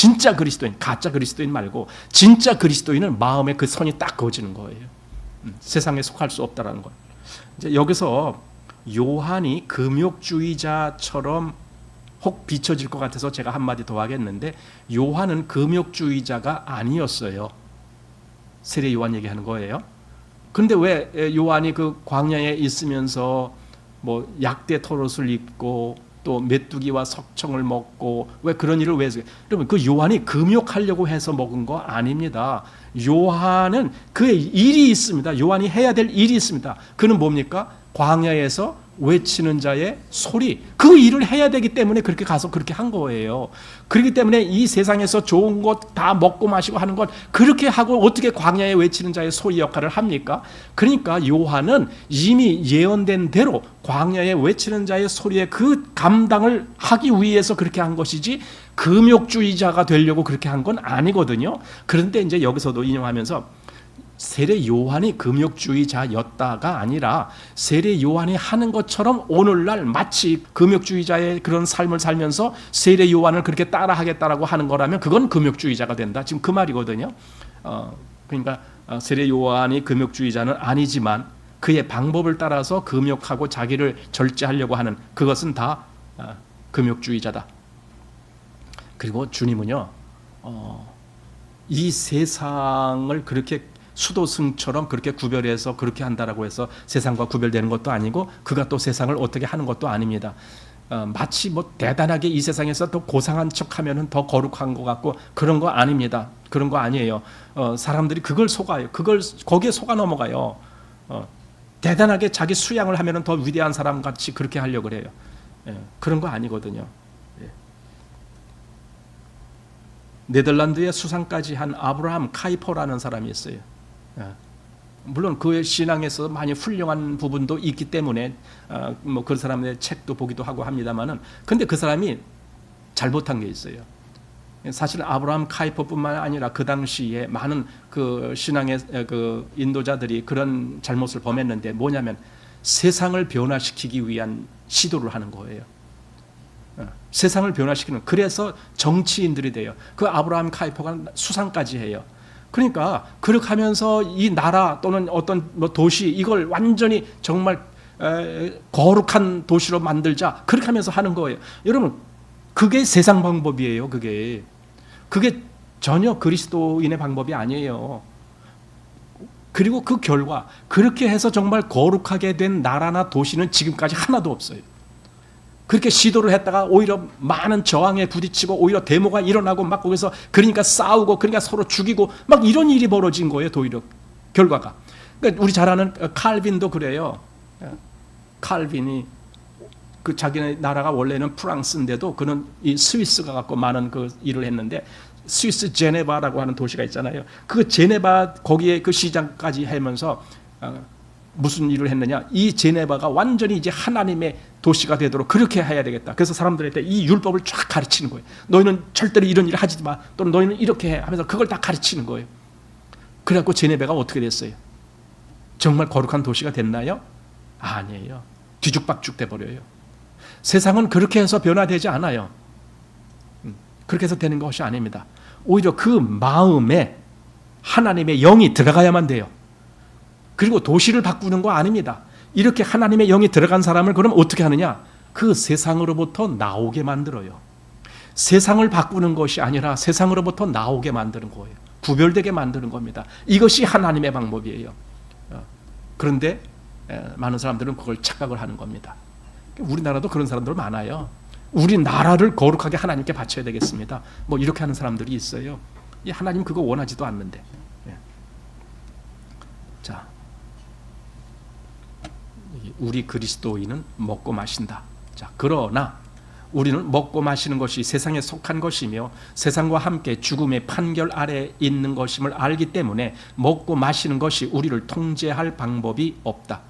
가짜 그리스도인 말고 진짜 그리스도인은 마음에 그 선이 딱 그어지는 거예요. 세상에 속할 수 없다라는 거예요. 이제 여기서 요한이 금욕주의자처럼 혹 비춰질 것 같아서 제가 한마디 더 하겠는데 요한은 금욕주의자가 아니었어요. 세례 요한 얘기하는 거예요. 그런데 왜 요한이 그 광야에 있으면서 뭐 약대 털옷을 입고 또 메뚜기와 석청을 먹고 왜 그런 일을 왜 했어요? 여러분 그 요한이 금욕하려고 해서 먹은 거 아닙니다. 요한은 그의 일이 있습니다. 요한이 해야 될 일이 있습니다. 그는 뭡니까? 광야에서 외치는 자의 소리 그 일을 해야 되기 때문에 그렇게 가서 그렇게 한 거예요. 그렇기 때문에 이 세상에서 좋은 것 다 먹고 마시고 하는 것 그렇게 하고 어떻게 광야에 외치는 자의 소리 역할을 합니까? 그러니까 요한은 이미 예언된 대로 광야에 외치는 자의 소리의 그 감당을 하기 위해서 그렇게 한 것이지 금욕주의자가 되려고 그렇게 한 건 아니거든요. 그런데 이제 여기서도 인용하면서 세례 요한이 금욕주의자였다가 아니라 세례 요한이 하는 것처럼 오늘날 마치 금욕주의자의 그런 삶을 살면서 세례 요한을 그렇게 따라하겠다라고 하는 거라면 그건 금욕주의자가 된다. 지금 그 말이거든요. 그러니까 세례 요한이 금욕주의자는 아니지만 그의 방법을 따라서 금욕하고 자기를 절제하려고 하는 그것은 다 금욕주의자다. 그리고 주님은요 이 세상을 그렇게 수도승처럼 그렇게 구별해서 그렇게 한다라고 해서 세상과 구별되는 것도 아니고 그가 또 세상을 어떻게 하는 것도 아닙니다. 마치 뭐 대단하게 이 세상에서 더 고상한 척하면은 더 거룩한 것 같고 그런 거 아닙니다. 그런 거 아니에요. 사람들이 그걸 속아요. 거기에 속아 넘어가요. 대단하게 자기 수양을 하면은 더 위대한 사람 같이 그렇게 하려고 그래요. 그런 거 아니거든요. 네덜란드에 수상까지 한 아브라함 카이퍼라는 사람이 있어요. 물론 그의 신앙에서 많이 훌륭한 부분도 있기 때문에 뭐 그 사람의 책도 보기도 하고 합니다만은 근데 그 사람이 잘못한 게 있어요. 사실 아브라함 카이퍼뿐만 아니라 그 당시에 많은 그 신앙의 그 인도자들이 그런 잘못을 범했는데 뭐냐면 세상을 변화시키기 위한 시도를 하는 거예요. 세상을 변화시키는 그래서 정치인들이 돼요. 그 아브라함 카이퍼가 수상까지 해요. 그러니까 그렇게 하면서 이 나라 또는 어떤 뭐 도시 이걸 완전히 정말 거룩한 도시로 만들자 그렇게 하면서 하는 거예요. 여러분 그게 세상 방법이에요. 그게 전혀 그리스도인의 방법이 아니에요. 그리고 그 결과 그렇게 해서 정말 거룩하게 된 나라나 도시는 지금까지 하나도 없어요. 그렇게 시도를 했다가 오히려 많은 저항에 부딪히고 오히려 데모가 일어나고 막 거기서 그러니까 싸우고 그러니까 서로 죽이고 막 이런 일이 벌어진 거예요. 오히려 결과가. 그러니까 우리 잘 아는 칼빈도 그래요. 칼빈이 그 자기네 나라가 원래는 프랑스인데도 그는 이 스위스가 갖고 많은 그 일을 했는데 스위스 제네바라고 하는 도시가 있잖아요. 그 제네바 거기에 그 시장까지 하면서 무슨 일을 했느냐? 이 제네바가 완전히 이제 하나님의 도시가 되도록 그렇게 해야 되겠다. 그래서 사람들한테 이 율법을 쫙 가르치는 거예요. 너희는 절대로 이런 일을 하지 마. 또는 너희는 이렇게 해 하면서 그걸 다 가르치는 거예요. 그래갖고 제네바가 어떻게 됐어요? 정말 거룩한 도시가 됐나요? 아니에요. 뒤죽박죽 돼버려요. 세상은 그렇게 해서 변화되지 않아요. 그렇게 해서 되는 것이 아닙니다. 오히려 그 마음에 하나님의 영이 들어가야만 돼요. 그리고 도시를 바꾸는 거 아닙니다. 이렇게 하나님의 영이 들어간 사람을 그럼 어떻게 하느냐? 그 세상으로부터 나오게 만들어요. 세상을 바꾸는 것이 아니라 세상으로부터 나오게 만드는 거예요. 구별되게 만드는 겁니다. 이것이 하나님의 방법이에요. 그런데 많은 사람들은 그걸 착각을 하는 겁니다. 우리나라도 그런 사람들 많아요. 우리 나라를 거룩하게 하나님께 바쳐야 되겠습니다. 뭐 이렇게 하는 사람들이 있어요. 하나님 그거 원하지도 않는데. 자, 우리 그리스도인은 먹고 마신다. 자, 그러나 우리는 먹고 마시는 것이 세상에 속한 것이며 세상과 함께 죽음의 판결 아래 있는 것임을 알기 때문에 먹고 마시는 것이 우리를 통제할 방법이 없다.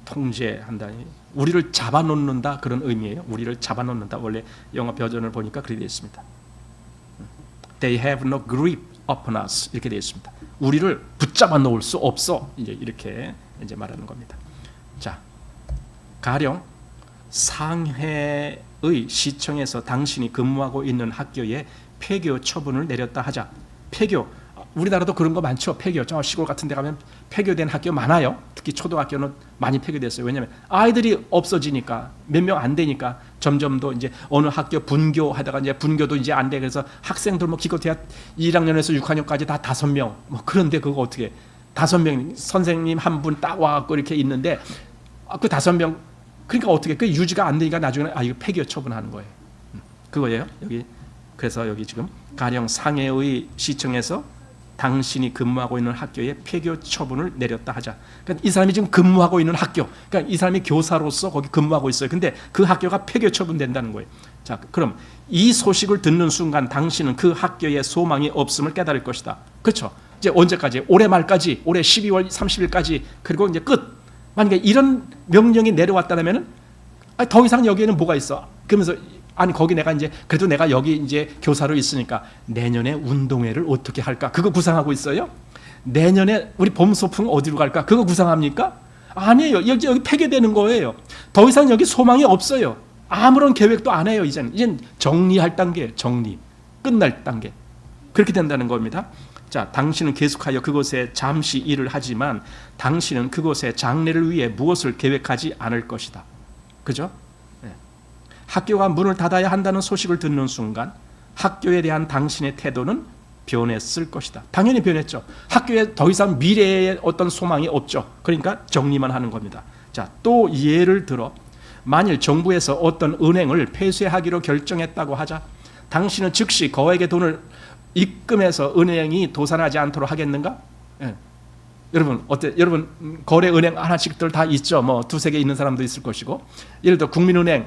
통제한다. 우리를 잡아놓는다 그런 의미예요. 우리를 잡아놓는다. 원래 영어 버전을 보니까 그렇게 되어 있습니다. They have no grip upon us 이렇게 되어 있습니다. 우리를 붙잡아 놓을 수 없어. 이제 이렇게 이제 말하는 겁니다. 자, 가령 상해의 시청에서 당신이 근무하고 있는 학교에 폐교 처분을 내렸다 하자. 폐교. 우리나라도 그런 거 많죠. 폐교. 저 시골 같은 데 가면 폐교된 학교 많아요. 특히 초등학교는 많이 폐교됐어요. 왜냐하면 아이들이 없어지니까 몇 명 안 되니까 점점 더 이제 어느 학교 분교하다가 이제 분교도 이제 안 돼. 그래서 학생들 뭐 기껏해야 1학년에서 6학년까지 다 5명. 뭐 그런데 그거 어떻게 5명 선생님 한 분 딱 와갖고 이렇게 있는데 그 5명 그러니까 어떻게 그 유지가 안 되니까 나중에 이거 폐교 처분하는 거예요. 그거예요. 여기 그래서 여기 지금 가령 상해의 시청에서 당신이 근무하고 있는 학교에 폐교 처분을 내렸다 하자. 그러니까 이 사람이 지금 근무하고 있는 학교, 그러니까 이 사람이 교사로서 거기 근무하고 있어요. 근데 그 학교가 폐교 처분된다는 거예요. 자, 그럼 이 소식을 듣는 순간 당신은 그 학교에 소망이 없음을 깨달을 것이다. 그렇죠? 이제 언제까지? 올해 말까지, 올해 12월 30일까지 그리고 이제 끝. 만약에 이런 명령이 내려왔다면은 더 이상 여기에는 뭐가 있어? 그러면서 아니 거기 내가 이제 그래도 내가 여기 이제 교사로 있으니까 내년에 운동회를 어떻게 할까? 그거 구상하고 있어요? 내년에 우리 봄 소풍 어디로 갈까? 그거 구상합니까? 아니에요. 여기 폐교되는 거예요. 더 이상 여기 소망이 없어요. 아무런 계획도 안 해요. 이젠 정리할 단계, 정리, 끝날 단계. 그렇게 된다는 겁니다. 자, 당신은 계속하여 그곳에 잠시 일을 하지만 당신은 그곳의 장래를 위해 무엇을 계획하지 않을 것이다. 그죠? 학교가 문을 닫아야 한다는 소식을 듣는 순간 학교에 대한 당신의 태도는 변했을 것이다. 당연히 변했죠. 학교에 더 이상 미래에 어떤 소망이 없죠. 그러니까 정리만 하는 겁니다. 자, 또 예를 들어 만일 정부에서 어떤 은행을 폐쇄하기로 결정했다고 하자. 당신은 즉시 거액의 돈을 입금해서 은행이 도산하지 않도록 하겠는가? 여러분 어때? 여러분 거래 은행 하나씩들 다 있죠. 뭐 두세 개 있는 사람도 있을 것이고, 예를 들어 국민은행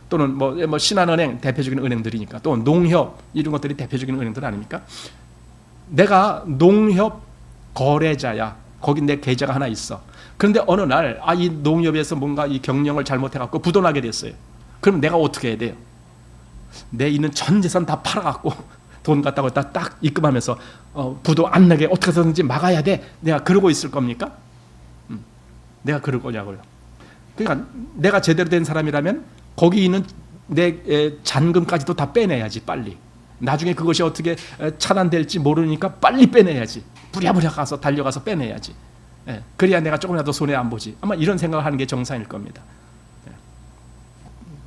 또는 신한은행 대표적인 은행들이니까, 또 농협 이런 것들이 대표적인 은행들 아닙니까? 내가 농협 거래자야. 거기 내 계좌가 하나 있어. 그런데 어느 날 이 농협에서 뭔가 이 경영을 잘못해갖고 부도나게 됐어요. 그럼 내가 어떻게 해야 돼요? 내 있는 전 재산 다 팔아갖고 돈 갖다가 딱 입금하면서 부도 안 나게 어떻게 해서든지 막아야 돼. 내가 그러고 있을 겁니까? 내가 그럴 거냐고요. 그러니까 내가 제대로 된 사람이라면 거기 있는 내 잔금까지도 다 빼내야지 빨리. 나중에 그것이 어떻게 차단될지 모르니까 빨리 빼내야지. 부랴부랴 가서 달려가서 빼내야지. 예, 그래야 내가 조금이라도 손해 안 보지. 아마 이런 생각을 하는 게 정상일 겁니다. 예.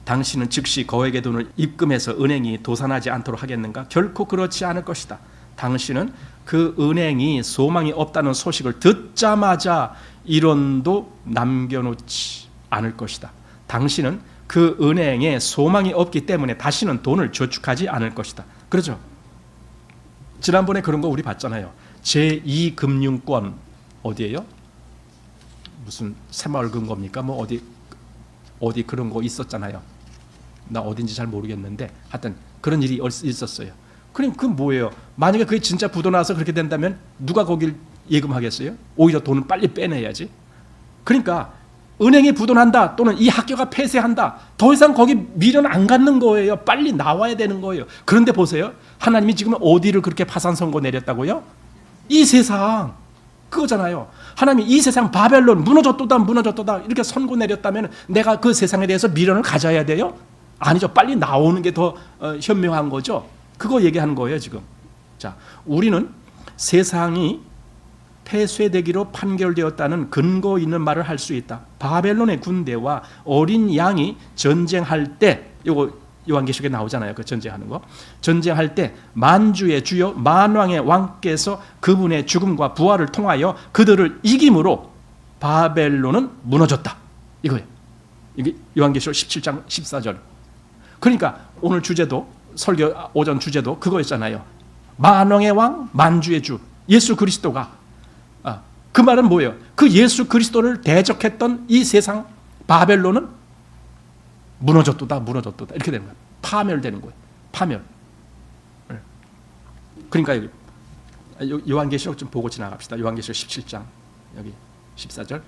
당신은 즉시 거액의 돈을 입금해서 은행이 도산하지 않도록 하겠는가? 결코 그렇지 않을 것이다. 당신은 그 은행이 소망이 없다는 소식을 듣자마자 1원도 남겨놓지 않을 것이다. 당신은 그 은행에 소망이 없기 때문에 다시는 돈을 저축하지 않을 것이다. 그렇죠? 지난번에 그런 거 우리 봤잖아요. 제2금융권 어디예요? 무슨 새마을금고입니까? 뭐 어디 그런 거 있었잖아요. 나 어딘지 잘 모르겠는데 하여튼 그런 일이 있었어요. 그럼 그 뭐예요? 만약에 그게 진짜 부도나서 그렇게 된다면 누가 거길 예금하겠어요? 오히려 돈을 빨리 빼내야지. 그러니까 은행이 부도난다 또는 이 학교가 폐쇄한다, 더 이상 거기 미련 안 갖는 거예요. 빨리 나와야 되는 거예요. 그런데 보세요, 하나님이 지금 어디를 그렇게 파산 선고 내렸다고요? 이 세상 그거잖아요. 하나님이 이 세상 바벨론 무너졌도다 이렇게 선고 내렸다면 내가 그 세상에 대해서 미련을 가져야 돼요? 아니죠. 빨리 나오는 게 더 현명한 거죠. 그거 얘기하는 거예요 지금. 자, 우리는 세상이 폐쇄되기로 판결되었다는 근거 있는 말을 할 수 있다. 바벨론의 군대와 어린 양이 전쟁할 때, 이거 요한계시록에 나오잖아요. 그 전쟁하는 거. 전쟁할 때 만주의 주여 만왕의 왕께서 그분의 죽음과 부활을 통하여 그들을 이김으로 바벨론은 무너졌다. 이거예요. 이게 요한계시록 17장 14절. 그러니까 오늘 주제도, 설교 오전 주제도 그거였잖아요. 만왕의 왕, 만주의 주 예수 그리스도가, 그 말은 뭐예요? 그 예수 그리스도를 대적했던 이 세상 바벨론은 무너졌도다 이렇게 되는 거예요. 파멸되는 거예요. 파멸. 그러니까 여기 요한계시록 좀 보고 지나갑시다. 요한계시록 17장 여기 14절.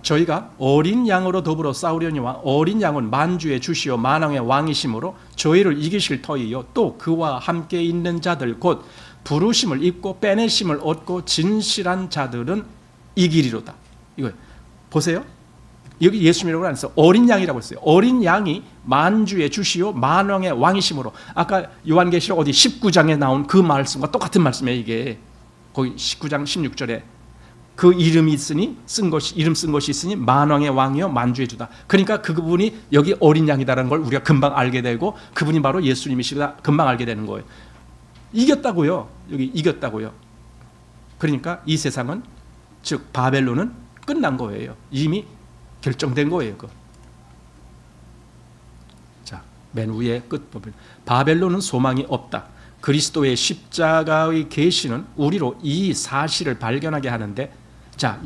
저희가 어린 양으로 더불어 싸우려니와 어린 양은 만주의 주시오 만왕의 왕이심으로 저희를 이기실 터이요 또 그와 함께 있는 자들 곧 부르심을 입고 빼내심을 얻고 진실한 자들은 이기리로다. 이거 보세요. 여기 예수님이라고 안 했어. 어린 양이라고 했어요. 어린 양이 만주의 주시오 만왕의 왕이심으로. 아까 요한계시록 어디 19장에 나온 그 말씀과 똑같은 말씀이에요. 이게 거기 19장 16절에 그 이름이 있으니 이름 쓴 것이 있으니 만왕의 왕이요 만주의 주다. 그러니까 그분이 여기 어린 양이다라는 걸 우리가 금방 알게 되고 그분이 바로 예수님이시다 금방 알게 되는 거예요. 이겼다고요. 여기 이겼다고요. 그러니까 이 세상은, 즉 바벨론은 끝난 거예요. 이미 결정된 거예요. 자, 맨 위에 끝 보면 바벨론은 소망이 없다. 그리스도의 십자가의 계시는 우리로 이 사실을 발견하게 하는데, 자,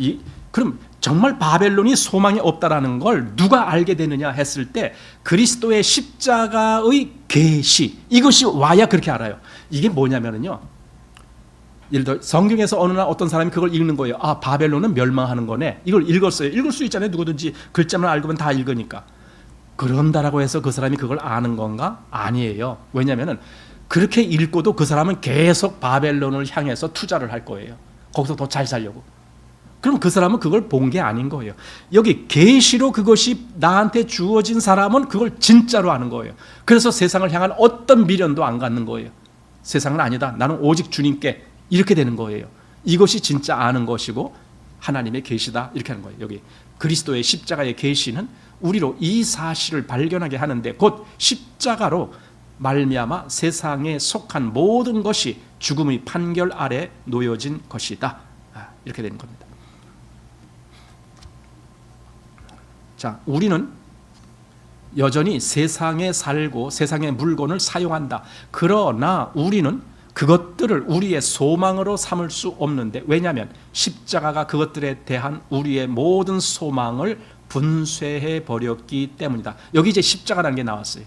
그럼 정말 바벨론이 소망이 없다라는 걸 누가 알게 되느냐 했을 때 그리스도의 십자가의 계시, 이것이 와야 그렇게 알아요. 이게 뭐냐면요, 예를 들어 성경에서 어느 날 어떤 사람이 그걸 읽는 거예요. 아, 바벨론은 멸망하는 거네. 이걸 읽었어요. 읽을 수 있잖아요. 누구든지 글자만 알고면 다 읽으니까. 그런다라고 해서 그 사람이 그걸 아는 건가? 아니에요. 왜냐하면 그렇게 읽고도 그 사람은 계속 바벨론을 향해서 투자를 할 거예요. 거기서 더 잘 살려고. 그럼 그 사람은 그걸 본 게 아닌 거예요. 여기 계시로 그것이 나한테 주어진 사람은 그걸 진짜로 아는 거예요. 그래서 세상을 향한 어떤 미련도 안 갖는 거예요. 세상은 아니다. 나는 오직 주님께, 이렇게 되는 거예요. 이것이 진짜 아는 것이고 하나님의 계시다, 이렇게 하는 거예요. 여기 그리스도의 십자가의 계시는 우리로 이 사실을 발견하게 하는데 곧 십자가로 말미암아 세상에 속한 모든 것이 죽음의 판결 아래 놓여진 것이다. 이렇게 되는 겁니다. 자, 우리는 여전히 세상에 살고 세상의 물건을 사용한다. 그러나 우리는 그것들을 우리의 소망으로 삼을 수 없는데, 왜냐하면 십자가가 그것들에 대한 우리의 모든 소망을 분쇄해 버렸기 때문이다. 여기 이제 십자가라는 게 나왔어요.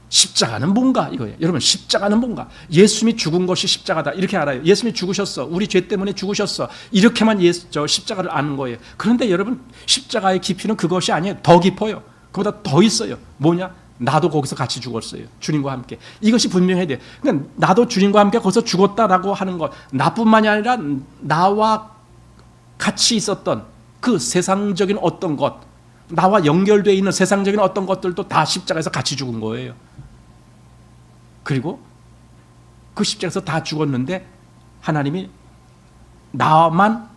십자가는 뭔가 이거예요. 여러분, 십자가는 뭔가? 예수님이 죽은 것이 십자가다, 이렇게 알아요. 예수님이 죽으셨어. 우리 죄 때문에 죽으셨어. 이렇게만 십자가를 아는 거예요. 그런데 여러분, 십자가의 깊이는 그것이 아니에요. 더 깊어요. 그보다 더 있어요. 뭐냐? 나도 거기서 같이 죽었어요. 주님과 함께. 이것이 분명해야 돼요. 그러니까 나도 주님과 함께 거기서 죽었다라고 하는 것, 나뿐만이 아니라 나와 같이 있었던 그 세상적인 어떤 것, 나와 연결되어 있는 세상적인 어떤 것들도 다 십자가에서 같이 죽은 거예요. 그리고 그 십자가에서 다 죽었는데 하나님이 나만,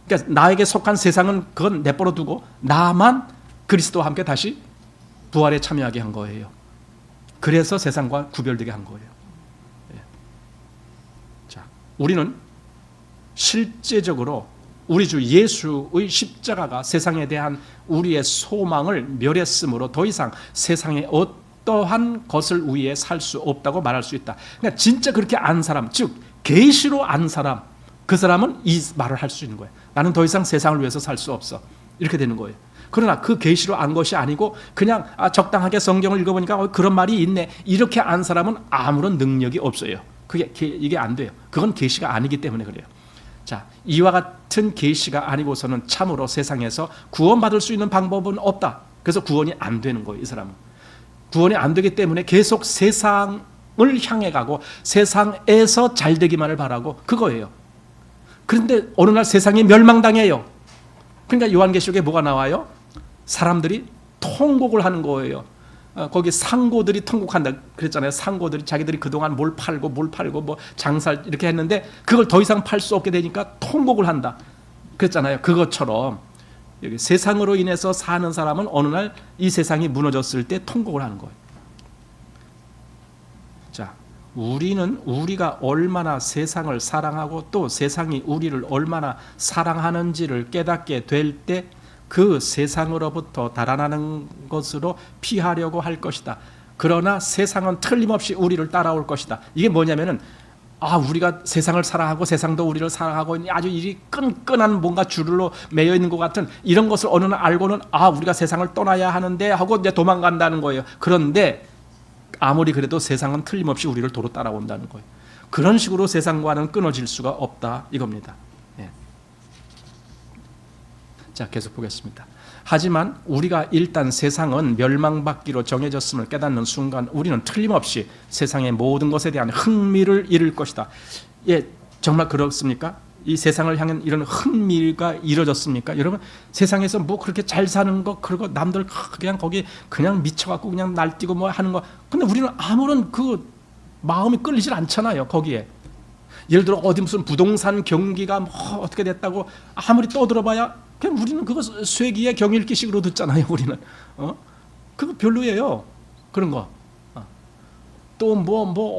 그러니까 나에게 속한 세상은 그건 내버려 두고 나만 그리스도와 함께 다시 부활에 참여하게 한 거예요. 그래서 세상과 구별되게 한 거예요. 자, 우리는 실제적으로 우리 주 예수의 십자가가 세상에 대한 우리의 소망을 멸했으므로 더 이상 세상에 어떠한 것을 위해 살 수 없다고 말할 수 있다. 그러니까 진짜 그렇게 안 사람, 즉 계시로 안 사람, 그 사람은 이 말을 할 수 있는 거예요. 나는 더 이상 세상을 위해서 살 수 없어. 이렇게 되는 거예요. 그러나 그 계시로 안 것이 아니고 그냥 적당하게 성경을 읽어보니까 그런 말이 있네, 이렇게 안 사람은 아무런 능력이 없어요. 이게 안 돼요. 그건 계시가 아니기 때문에 그래요. 자, 이와 같은 계시가 아니고서는 참으로 세상에서 구원받을 수 있는 방법은 없다. 그래서 구원이 안 되는 거예요. 이 사람은 구원이 안 되기 때문에 계속 세상을 향해 가고 세상에서 잘 되기만을 바라고 그거예요. 그런데 어느 날 세상이 멸망당해요. 그러니까 요한계시록에 뭐가 나와요? 사람들이 통곡을 하는 거예요. 거기 상고들이 통곡한다 그랬잖아요. 상고들이 자기들이 그동안 뭘 팔고 뭐 장사 이렇게 했는데 그걸 더 이상 팔 수 없게 되니까 통곡을 한다 그랬잖아요. 그것처럼 여기 세상으로 인해서 사는 사람은 어느 날 이 세상이 무너졌을 때 통곡을 하는 거예요. 자, 우리가 얼마나 세상을 사랑하고 또 세상이 우리를 얼마나 사랑하는지를 깨닫게 될 때 그 세상으로부터 달아나는 것으로 피하려고 할 것이다. 그러나 세상은 틀림없이 우리를 따라올 것이다. 이게 뭐냐면은 우리가 세상을 사랑하고 세상도 우리를 사랑하고 아주 이 끈끈한 뭔가 줄로 매여 있는 것 같은 이런 것을 어느 날 알고는 우리가 세상을 떠나야 하는데 하고 이제 도망간다는 거예요. 그런데 아무리 그래도 세상은 틀림없이 우리를 도로 따라온다는 거예요. 그런 식으로 세상과는 끊어질 수가 없다 이겁니다. 자, 계속 보겠습니다. 하지만 우리가 일단 세상은 멸망받기로 정해졌음을 깨닫는 순간 우리는 틀림없이 세상의 모든 것에 대한 흥미를 잃을 것이다. 예, 정말 그렇습니까? 이 세상을 향한 이런 흥미가 이루어졌습니까? 여러분, 세상에서 뭐 그렇게 잘 사는 거, 그리고 남들 그냥 거기 그냥 미쳐갖고 그냥 날뛰고 뭐 하는 거, 근데 우리는 아무런 그 마음이 끌리질 않잖아요. 거기에 예를 들어 어디 무슨 부동산 경기가 뭐 어떻게 됐다고 아무리 떠들어봐야 그냥 우리는 그거 쇠기의 경읽기식으로 듣잖아요. 우리는 그거 별로예요. 그런 거. 또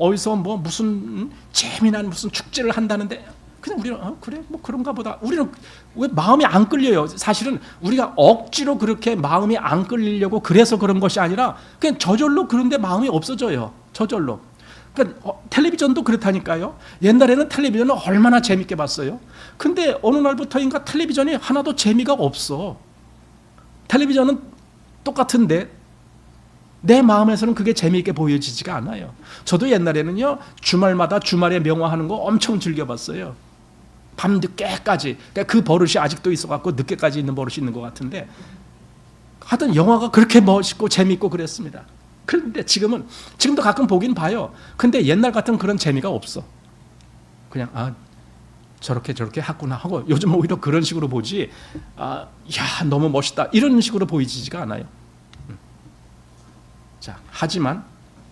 어디서 무슨 재미난 무슨 축제를 한다는데 그냥 우리는 그래 뭐 그런가 보다. 우리는 왜 마음이 안 끌려요? 사실은 우리가 억지로 그렇게 마음이 안 끌리려고 그래서 그런 것이 아니라 그냥 저절로 그런데 마음이 없어져요. 저절로. 그러니까 텔레비전도 그렇다니까요. 옛날에는 텔레비전을 얼마나 재밌게 봤어요. 근데 어느 날부터인가 텔레비전이 하나도 재미가 없어. 텔레비전은 똑같은데 내 마음에서는 그게 재미있게 보여지지가 않아요. 저도 옛날에는요, 주말마다 주말에 명화하는 거 엄청 즐겨봤어요. 밤늦게까지. 그러니까 그 버릇이 아직도 있어갖고 늦게까지 있는 버릇이 있는 것 같은데 하여튼 영화가 그렇게 멋있고 재미있고 그랬습니다. 그런데 지금도 가끔 보긴 봐요. 근데 옛날 같은 그런 재미가 없어. 그냥 저렇게 하구나 하고 요즘 오히려 그런 식으로 보지. 야 너무 멋있다 이런 식으로 보이지가 않아요. 자, 하지만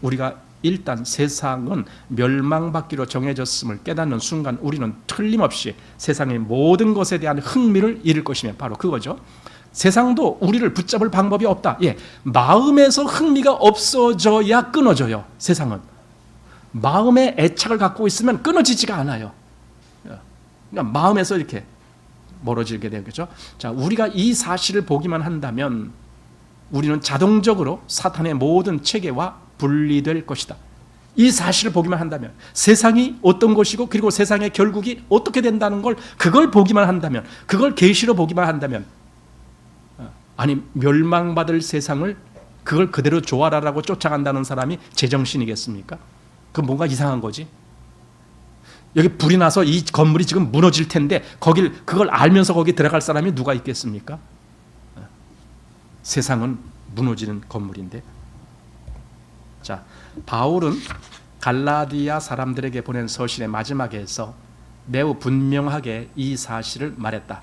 우리가 일단 세상은 멸망받기로 정해졌음을 깨닫는 순간 우리는 틀림없이 세상의 모든 것에 대한 흥미를 잃을 것이며 바로 그거죠. 세상도 우리를 붙잡을 방법이 없다. 마음에서 흥미가 없어져야 끊어져요. 세상은 마음에 애착을 갖고 있으면 끊어지지가 않아요. 그러니까 마음에서 이렇게 멀어지게 되겠죠. 자, 우리가 이 사실을 보기만 한다면 우리는 자동적으로 사탄의 모든 체계와 분리될 것이다. 이 사실을 보기만 한다면 세상이 어떤 것이고 그리고 세상의 결국이 어떻게 된다는 걸 그걸 보기만 한다면 그걸 계시로 보기만 한다면 아니 멸망받을 세상을 그걸 그대로 좋아라라고 쫓아간다는 사람이 제정신이겠습니까? 그건 뭔가 이상한 거지. 여기 불이 나서 이 건물이 지금 무너질 텐데 그걸 알면서 거기 들어갈 사람이 누가 있겠습니까? 세상은 무너지는 건물인데. 자, 바울은 갈라디아 사람들에게 보낸 서신의 마지막에서 매우 분명하게 이 사실을 말했다.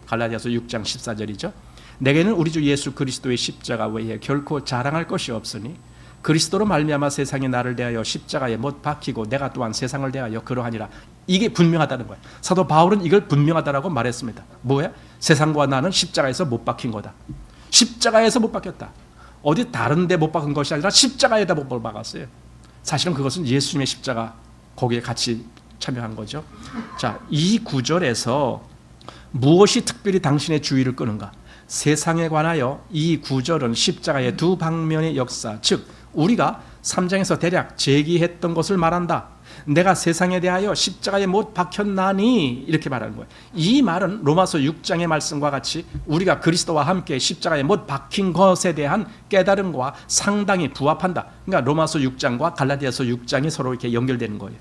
갈라디아서 6장 14절이죠. 내게는 우리 주 예수 그리스도의 십자가 외에 결코 자랑할 것이 없으니 그리스도로 말미암아 세상이 나를 대하여 십자가에 못 박히고 내가 또한 세상을 대하여 그러하니라. 이게 분명하다는 거예요. 사도 바울은 이걸 분명하다라고 말했습니다. 뭐야? 세상과 나는 십자가에서 못 박힌 거다. 십자가에서 못 박혔다. 어디 다른 데 못 박은 것이 아니라 십자가에다 못 박았어요. 사실은 그것은 예수님의 십자가, 거기에 같이 참여한 거죠. 자, 이 구절에서 무엇이 특별히 당신의 주의를 끄는가? 세상에 관하여 이 구절은 십자가의 두 방면의 역사, 즉 우리가 3장에서 대략 제기했던 것을 말한다. 내가 세상에 대하여 십자가에 못 박혔나니 이렇게 말하는 거예요. 이 말은 로마서 6장의 말씀과 같이 우리가 그리스도와 함께 십자가에 못 박힌 것에 대한 깨달음과 상당히 부합한다. 그러니까 로마서 6장과 갈라디아서 6장이 서로 이렇게 연결되는 거예요.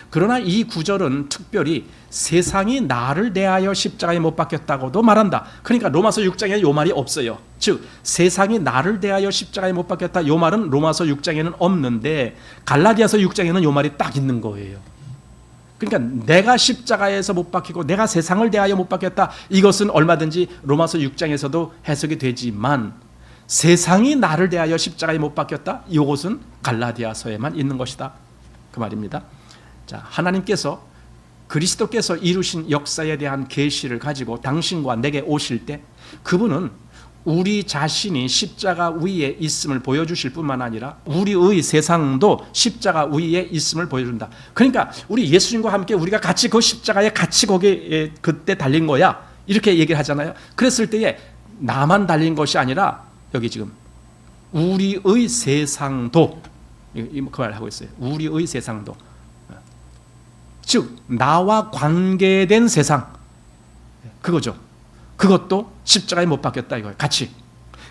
그러나 이 구절은 특별히 세상이 나를 대하여 십자가에 못 박혔다고도 말한다. 그러니까 로마서 6장에 이 말이 없어요. 즉 세상이 나를 대하여 십자가에 못 박혔다, 이 말은 로마서 6장에는 없는데 갈라디아서 6장에는 이 말이 딱 있는 거예요. 그러니까 내가 십자가에서 못 박히고 내가 세상을 대하여 못 박혔다, 이것은 얼마든지 로마서 6장에서도 해석이 되지만 세상이 나를 대하여 십자가에 못 박혔다, 이것은 갈라디아서에만 있는 것이다, 그 말입니다. 자, 하나님께서 그리스도께서 이루신 역사에 대한 계시를 가지고 당신과 내게 오실 때 그분은 우리 자신이 십자가 위에 있음을 보여주실 뿐만 아니라 우리의 세상도 십자가 위에 있음을 보여준다. 그러니까 우리 예수님과 함께 우리가 같이 그 십자가에 같이 거기에 그때 달린 거야, 이렇게 얘기를 하잖아요. 그랬을 때에 나만 달린 것이 아니라 여기 지금 우리의 세상도, 그 말 하고 있어요. 우리의 세상도, 즉 나와 관계된 세상, 그거죠. 그것도 십자가에 못 박혔다 이거예요. 같이.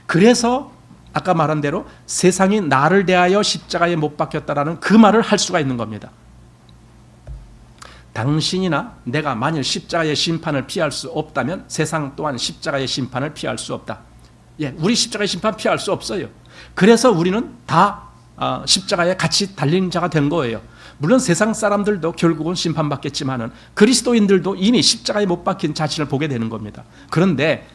그래서 아까 말한 대로 세상이 나를 대하여 십자가에 못 박혔다라는 그 말을 할 수가 있는 겁니다. 당신이나 내가 만일 십자가의 심판을 피할 수 없다면 세상 또한 십자가의 심판을 피할 수 없다. 예, 우리 십자가의 심판 피할 수 없어요. 그래서 우리는 다 십자가에 같이 달린 자가 된 거예요. 물론 세상 사람들도 결국은 심판받겠지만은 그리스도인들도 이미 십자가에 못 박힌 자신을 보게 되는 겁니다. 그런데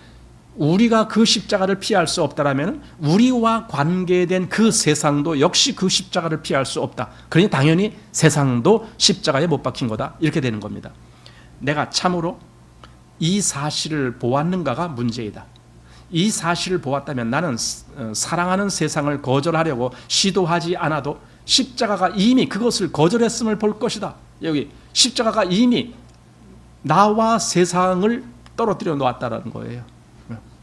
우리가 그 십자가를 피할 수 없다라면 우리와 관계된 그 세상도 역시 그 십자가를 피할 수 없다. 그러니 당연히 세상도 십자가에 못 박힌 거다, 이렇게 되는 겁니다. 내가 참으로 이 사실을 보았는가가 문제이다. 이 사실을 보았다면 나는 사랑하는 세상을 거절하려고 시도하지 않아도 십자가가 이미 그것을 거절했음을 볼 것이다. 여기 십자가가 이미 나와 세상을 떨어뜨려 놓았다는 거예요.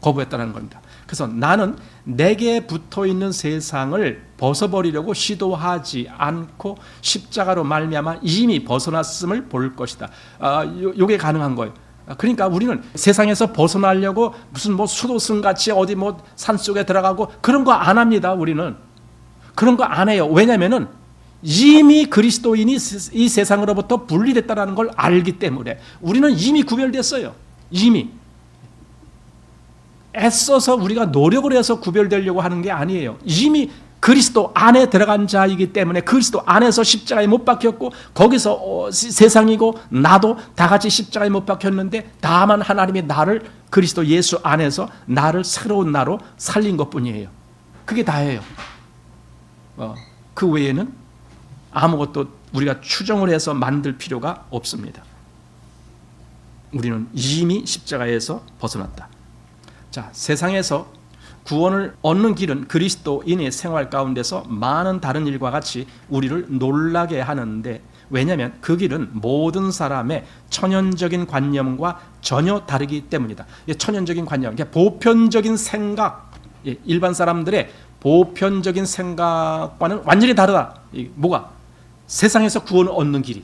거부했다는 겁니다. 그래서 나는 내게 붙어있는 세상을 벗어버리려고 시도하지 않고 십자가로 말미암아 이미 벗어났음을 볼 것이다. 이게 가능한 거예요. 그러니까 우리는 세상에서 벗어나려고 무슨 수도승 같이 어디 산속에 들어가고 그런 거 안 합니다. 우리는 그런 거 안 해요. 왜냐하면은 이미 그리스도인이 이 세상으로부터 분리됐다는 걸 알기 때문에 우리는 이미 구별됐어요. 이미. 애써서 우리가 노력을 해서 구별되려고 하는 게 아니에요. 이미 그리스도 안에 들어간 자이기 때문에 그리스도 안에서 십자가에 못 박혔고 거기서 세상이고 나도 다 같이 십자가에 못 박혔는데 다만 하나님이 나를 그리스도 예수 안에서 나를 새로운 나로 살린 것뿐이에요. 그게 다예요. 그 외에는 아무것도 우리가 추정을 해서 만들 필요가 없습니다. 우리는 이미 십자가에서 벗어났다. 자, 세상에서 구원을 얻는 길은 그리스도인의 생활 가운데서 많은 다른 일과 같이 우리를 놀라게 하는데, 왜냐하면 그 길은 모든 사람의 천연적인 관념과 전혀 다르기 때문이다. 천연적인 관념, 보편적인 생각, 일반 사람들의 보편적인 생각과는 완전히 다르다. 뭐가? 세상에서 구원을 얻는 길이.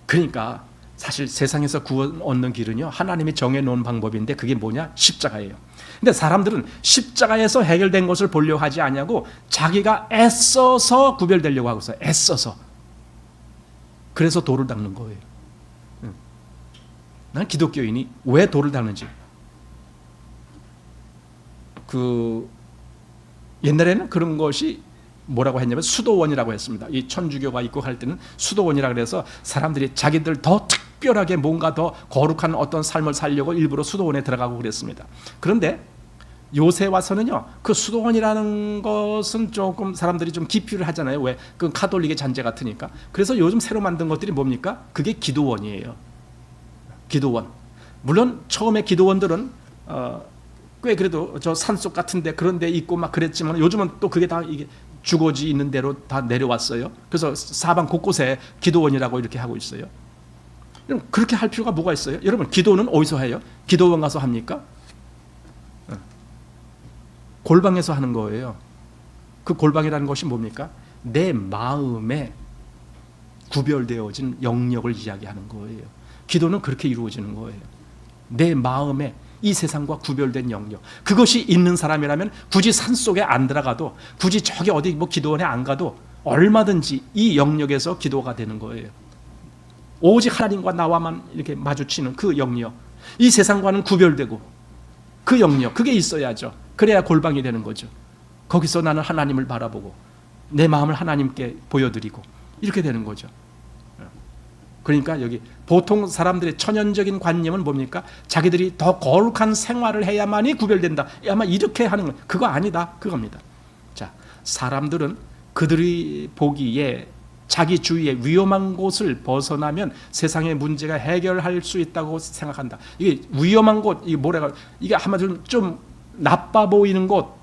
그러니까 사실 세상에서 구원 얻는 길은요, 하나님이 정해놓은 방법인데 그게 뭐냐? 십자가예요. 근데 사람들은 십자가에서 해결된 것을 보려고 하지 않냐고 자기가 애써서 구별되려고 하고 있어요. 애써서. 그래서 돌을 닦는 거예요. 난 기독교인이 왜 돌을 닦는지. 옛날에는 그런 것이 뭐라고 했냐면 수도원이라고 했습니다. 이 천주교가 입국할 때는 수도원이라고 해서 사람들이 자기들 더 특별하게 뭔가 더 거룩한 어떤 삶을 살려고 일부러 수도원에 들어가고 그랬습니다. 그런데 요새 와서는요, 그 수도원이라는 것은 조금 사람들이 좀 기피를 하잖아요. 왜? 그 가톨릭의 잔재 같으니까. 그래서 요즘 새로 만든 것들이 뭡니까? 그게 기도원이에요. 기도원. 물론 처음에 기도원들은 꽤 그래도 저 산속 같은데 그런 데 있고 막 그랬지만 요즘은 또 그게 다 이게 주거지 있는 대로 다 내려왔어요. 그래서 사방 곳곳에 기도원이라고 이렇게 하고 있어요. 그렇게 할 필요가 뭐가 있어요? 여러분, 기도는 어디서 해요? 기도원 가서 합니까? 골방에서 하는 거예요. 그 골방이라는 것이 뭡니까? 내 마음에 구별되어진 영역을 이야기하는 거예요. 기도는 그렇게 이루어지는 거예요. 내 마음에 이 세상과 구별된 영역, 그것이 있는 사람이라면 굳이 산속에 안 들어가도, 굳이 저기 어디 뭐 기도원에 안 가도 얼마든지 이 영역에서 기도가 되는 거예요. 오직 하나님과 나와만 이렇게 마주치는 그 영역, 이 세상과는 구별되고 그 영역, 그게 있어야죠. 그래야 골방이 되는 거죠. 거기서 나는 하나님을 바라보고 내 마음을 하나님께 보여드리고 이렇게 되는 거죠. 그러니까 여기 보통 사람들의 천연적인 관념은 뭡니까? 자기들이 더 거룩한 생활을 해야만이 구별된다. 아마 이렇게 하는 건 그거 아니다. 그겁니다. 자, 사람들은 그들이 보기에 자기 주위에 위험한 곳을 벗어나면 세상의 문제가 해결할 수 있다고 생각한다. 이게 위험한 곳, 이게 뭐래가, 이게 한마디로 좀 나빠 보이는 곳,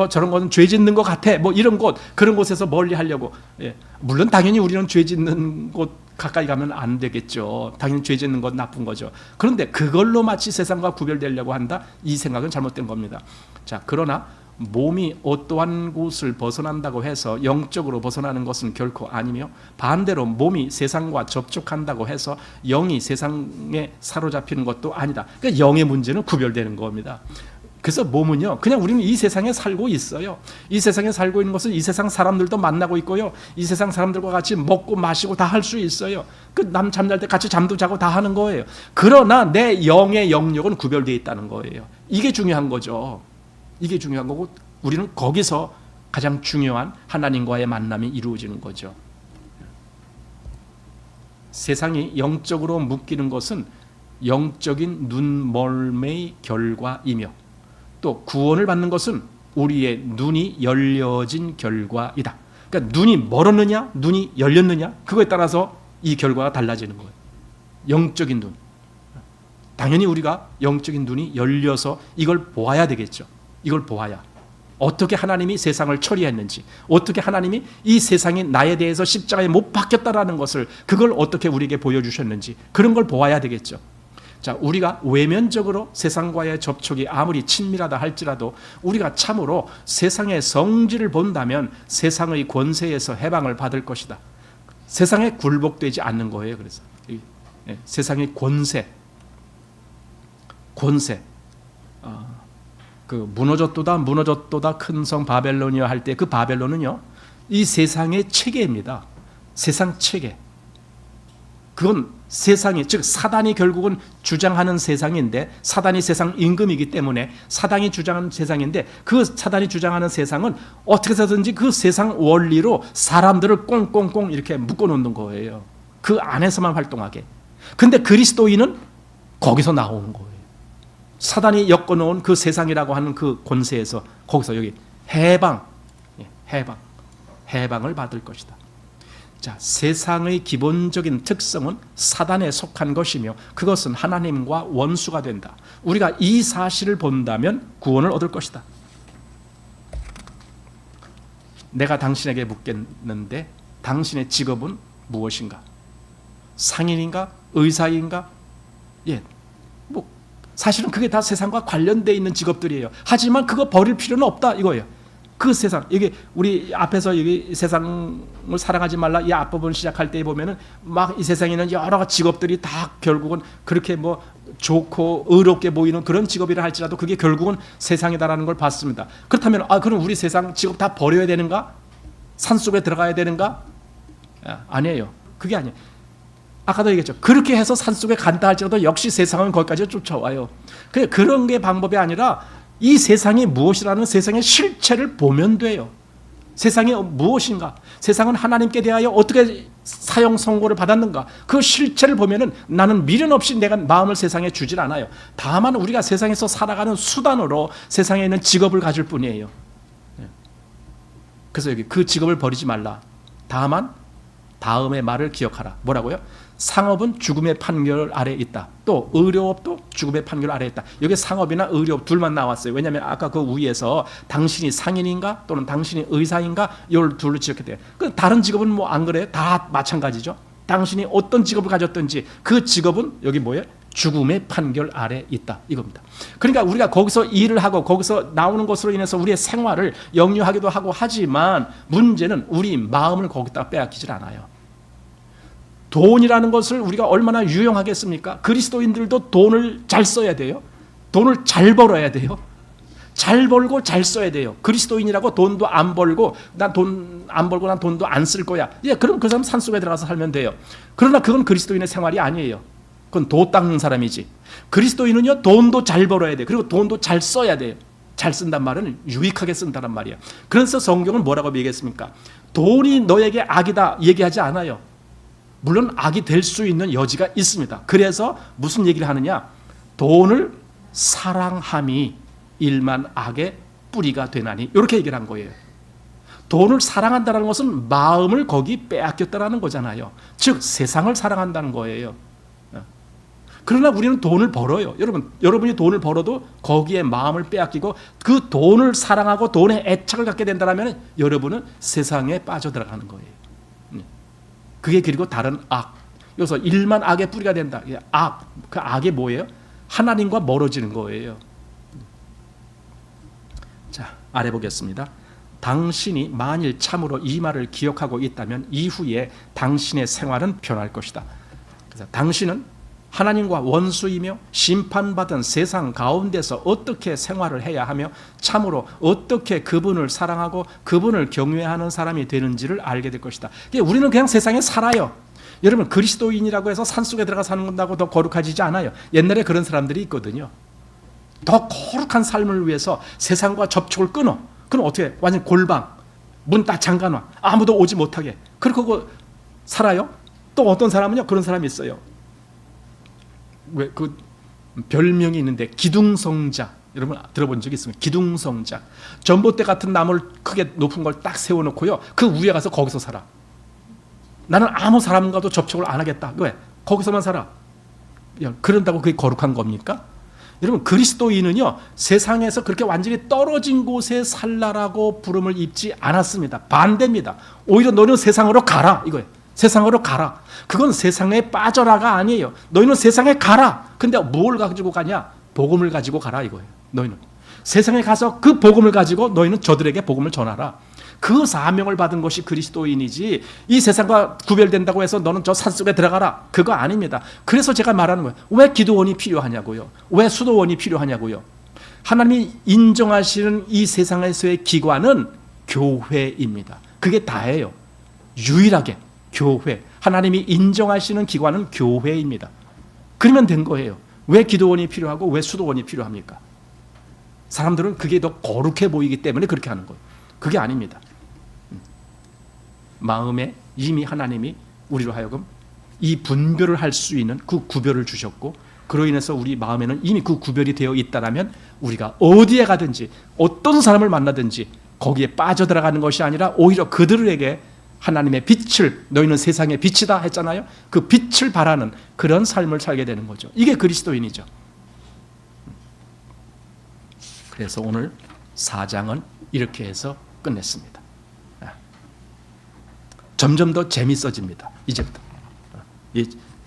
저런 거는 죄 짓는 것 같아. 뭐 이런 곳, 그런 곳에서 멀리 하려고. 예. 물론 당연히 우리는 죄 짓는 곳 가까이 가면 안 되겠죠. 당연히 죄 짓는 건 나쁜 거죠. 그런데 그걸로 마치 세상과 구별되려고 한다? 이 생각은 잘못된 겁니다. 자, 그러나 몸이 어떠한 곳을 벗어난다고 해서 영적으로 벗어나는 것은 결코 아니며, 반대로 몸이 세상과 접촉한다고 해서 영이 세상에 사로잡히는 것도 아니다. 그러니까 영의 문제는 구별되는 겁니다. 그래서 몸은요, 그냥 우리는 이 세상에 살고 있어요. 이 세상에 살고 있는 것은 이 세상 사람들도 만나고 있고요, 이 세상 사람들과 같이 먹고 마시고 다 할 수 있어요. 그 남 잠잘 때 같이 잠도 자고 다 하는 거예요. 그러나 내 영의 영역은 구별되어 있다는 거예요. 이게 중요한 거죠. 이게 중요한 거고, 우리는 거기서 가장 중요한 하나님과의 만남이 이루어지는 거죠. 세상이 영적으로 묶이는 것은 영적인 눈멀매의 결과이며, 또 구원을 받는 것은 우리의 눈이 열려진 결과이다. 그러니까 눈이 멀었느냐, 눈이 열렸느냐, 그거에 따라서 이 결과가 달라지는 거예요. 영적인 눈. 당연히 우리가 영적인 눈이 열려서 이걸 보아야 되겠죠. 이걸 보아야. 어떻게 하나님이 세상을 처리했는지, 어떻게 하나님이 이 세상이 나에 대해서 십자가에 못 박혔다라는 것을, 그걸 어떻게 우리에게 보여주셨는지, 그런 걸 보아야 되겠죠. 자, 우리가 외면적으로 세상과의 접촉이 아무리 친밀하다 할지라도 우리가 참으로 세상의 성질을 본다면 세상의 권세에서 해방을 받을 것이다. 세상에 굴복되지 않는 거예요. 그래서 세상의 권세, 그 무너졌도다 큰 성 바벨론이여 할 때 그 바벨론은요, 이 세상의 체계입니다. 세상 체계. 그건 세상이, 즉 사단이 결국은 주장하는 세상인데, 사단이 세상 임금이기 때문에 사단이 주장하는 세상인데, 그 사단이 주장하는 세상은 어떻게 해서든지 그 세상 원리로 사람들을 꽁꽁꽁 이렇게 묶어놓는 거예요. 그 안에서만 활동하게. 근데 그리스도인은 거기서 나오는 거예요. 사단이 엮어놓은 그 세상이라고 하는 그 권세에서, 거기서 여기 해방을 받을 것이다. 자, 세상의 기본적인 특성은 사단에 속한 것이며, 그것은 하나님과 원수가 된다. 우리가 이 사실을 본다면 구원을 얻을 것이다. 내가 당신에게 묻겠는데 당신의 직업은 무엇인가? 상인인가? 의사인가? 예, 뭐 사실은 그게 다 세상과 관련되어 있는 직업들이에요. 하지만 그거 버릴 필요는 없다 이거예요. 그 세상, 이게 우리 앞에서 여기 세상을 사랑하지 말라 이 앞부분 시작할 때 보면은 막 이 세상에는 여러 직업들이 다 결국은 그렇게 뭐 좋고 의롭게 보이는 그런 직업이라 할지라도 그게 결국은 세상이다라는 걸 봤습니다. 그렇다면 그럼 우리 세상 직업 다 버려야 되는가? 산속에 들어가야 되는가? 아니에요. 그게 아니에요. 아까도 얘기했죠. 그렇게 해서 산속에 간다 할지라도 역시 세상은 거기까지 쫓아와요. 그런 게 방법이 아니라 이 세상이 무엇이라는 세상의 실체를 보면 돼요. 세상이 무엇인가? 세상은 하나님께 대하여 어떻게 사형 선고를 받았는가? 그 실체를 보면은 나는 미련 없이 내가 마음을 세상에 주질 않아요. 다만 우리가 세상에서 살아가는 수단으로 세상에 있는 직업을 가질 뿐이에요. 그래서 여기 그 직업을 버리지 말라. 다만 다음의 말을 기억하라. 뭐라고요? 상업은 죽음의 판결 아래에 있다. 또 의료업도 죽음의 판결 아래에 있다. 여기 상업이나 의료업 둘만 나왔어요. 왜냐하면 아까 그 위에서 당신이 상인인가 또는 당신이 의사인가 이걸 둘로 지적했대요. 그 다른 직업은 뭐 안 그래요? 다 마찬가지죠. 당신이 어떤 직업을 가졌든지 그 직업은 여기 뭐예요? 죽음의 판결 아래에 있다 이겁니다. 그러니까 우리가 거기서 일을 하고 거기서 나오는 것으로 인해서 우리의 생활을 영유하기도 하고 하지만 문제는 우리 마음을 거기다 빼앗기질 않아요. 돈이라는 것을 우리가 얼마나 유용하겠습니까? 그리스도인들도 돈을 잘 써야 돼요. 돈을 잘 벌어야 돼요. 잘 벌고 잘 써야 돼요. 그리스도인이라고 돈도 안 벌고 난 돈 안 벌고 난 돈도 안 쓸 거야. 예, 그럼 그 사람 산속에 들어가서 살면 돼요. 그러나 그건 그리스도인의 생활이 아니에요. 그건 도 닦는 사람이지. 그리스도인은요, 돈도 잘 벌어야 돼요. 그리고 돈도 잘 써야 돼요. 잘 쓴단 말은 유익하게 쓴다는 말이에요. 그래서 성경은 뭐라고 얘기했습니까? 돈이 너에게 악이다 얘기하지 않아요. 물론 악이 될 수 있는 여지가 있습니다. 그래서 무슨 얘기를 하느냐? 돈을 사랑함이 일만 악의 뿌리가 되나니 이렇게 얘기를 한 거예요. 돈을 사랑한다는 것은 마음을 거기 빼앗겼다는 거잖아요. 즉 세상을 사랑한다는 거예요. 그러나 우리는 돈을 벌어요. 여러분이 돈을 벌어도 거기에 마음을 빼앗기고 그 돈을 사랑하고 돈에 애착을 갖게 된다면 여러분은 세상에 빠져들어가는 거예요. 그게 그리고 다른 악. 여기서 일만 악의 뿌리가 된다. 악. 그 악이 뭐예요? 하나님과 멀어지는 거예요. 자, 아래 보겠습니다. 당신이 만일 참으로 이 말을 기억하고 있다면 이후에 당신의 생활은 변할 것이다. 그래서 당신은 하나님과 원수이며 심판받은 세상 가운데서 어떻게 생활을 해야 하며 참으로 어떻게 그분을 사랑하고 그분을 경외하는 사람이 되는지를 알게 될 것이다. 우리는 그냥 세상에 살아요. 여러분 그리스도인이라고 해서 산속에 들어가 사는다고 더 거룩해지지 않아요. 옛날에 그런 사람들이 있거든요. 더 거룩한 삶을 위해서 세상과 접촉을 끊어. 그럼 어떻게 해? 완전 골방 문 딱 잠가놔. 아무도 오지 못하게. 그렇게 살아요. 또 어떤 사람은요 그런 사람이 있어요. 왜 그 별명이 있는데 기둥성자. 여러분 들어본 적 있습니까? 기둥성자. 전봇대 같은 나무를 크게 높은 걸 딱 세워놓고요 그 위에 가서 거기서 살아. 나는 아무 사람과도 접촉을 안 하겠다. 왜? 거기서만 살아. 그런다고 그게 거룩한 겁니까? 여러분 그리스도인은요 세상에서 그렇게 완전히 떨어진 곳에 살라라고 부름을 입지 않았습니다. 반대입니다. 오히려 너는 세상으로 가라 이거예요. 세상으로 가라. 그건 세상에 빠져라가 아니에요. 너희는 세상에 가라. 근데 뭘 가지고 가냐? 복음을 가지고 가라 이거예요. 너희는 세상에 가서 그 복음을 가지고 너희는 저들에게 복음을 전하라. 그 사명을 받은 것이 그리스도인이지 이 세상과 구별된다고 해서 너는 저 산속에 들어가라. 그거 아닙니다. 그래서 제가 말하는 거예요. 왜 기도원이 필요하냐고요. 왜 수도원이 필요하냐고요. 하나님이 인정하시는 이 세상에서의 기관은 교회입니다. 그게 다예요. 유일하게 교회. 하나님이 인정하시는 기관은 교회입니다. 그러면 된 거예요. 왜 기도원이 필요하고 왜 수도원이 필요합니까? 사람들은 그게 더 거룩해 보이기 때문에 그렇게 하는 거예요. 그게 아닙니다. 마음에 이미 하나님이 우리로 하여금 이 분별을 할 수 있는 그 구별을 주셨고 그로 인해서 우리 마음에는 이미 그 구별이 되어 있다면 우리가 어디에 가든지 어떤 사람을 만나든지 거기에 빠져들어가는 것이 아니라 오히려 그들에게 하나님의 빛을 너희는 세상의 빛이다 했잖아요. 그 빛을 발하는 그런 삶을 살게 되는 거죠. 이게 그리스도인이죠. 그래서 오늘 4장은 이렇게 해서 끝냈습니다. 점점 더 재밌어집니다. 이제부터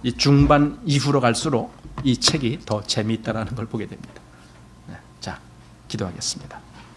이 중반 이후로 갈수록 이 책이 더 재미있다라는 걸 보게 됩니다. 자, 기도하겠습니다.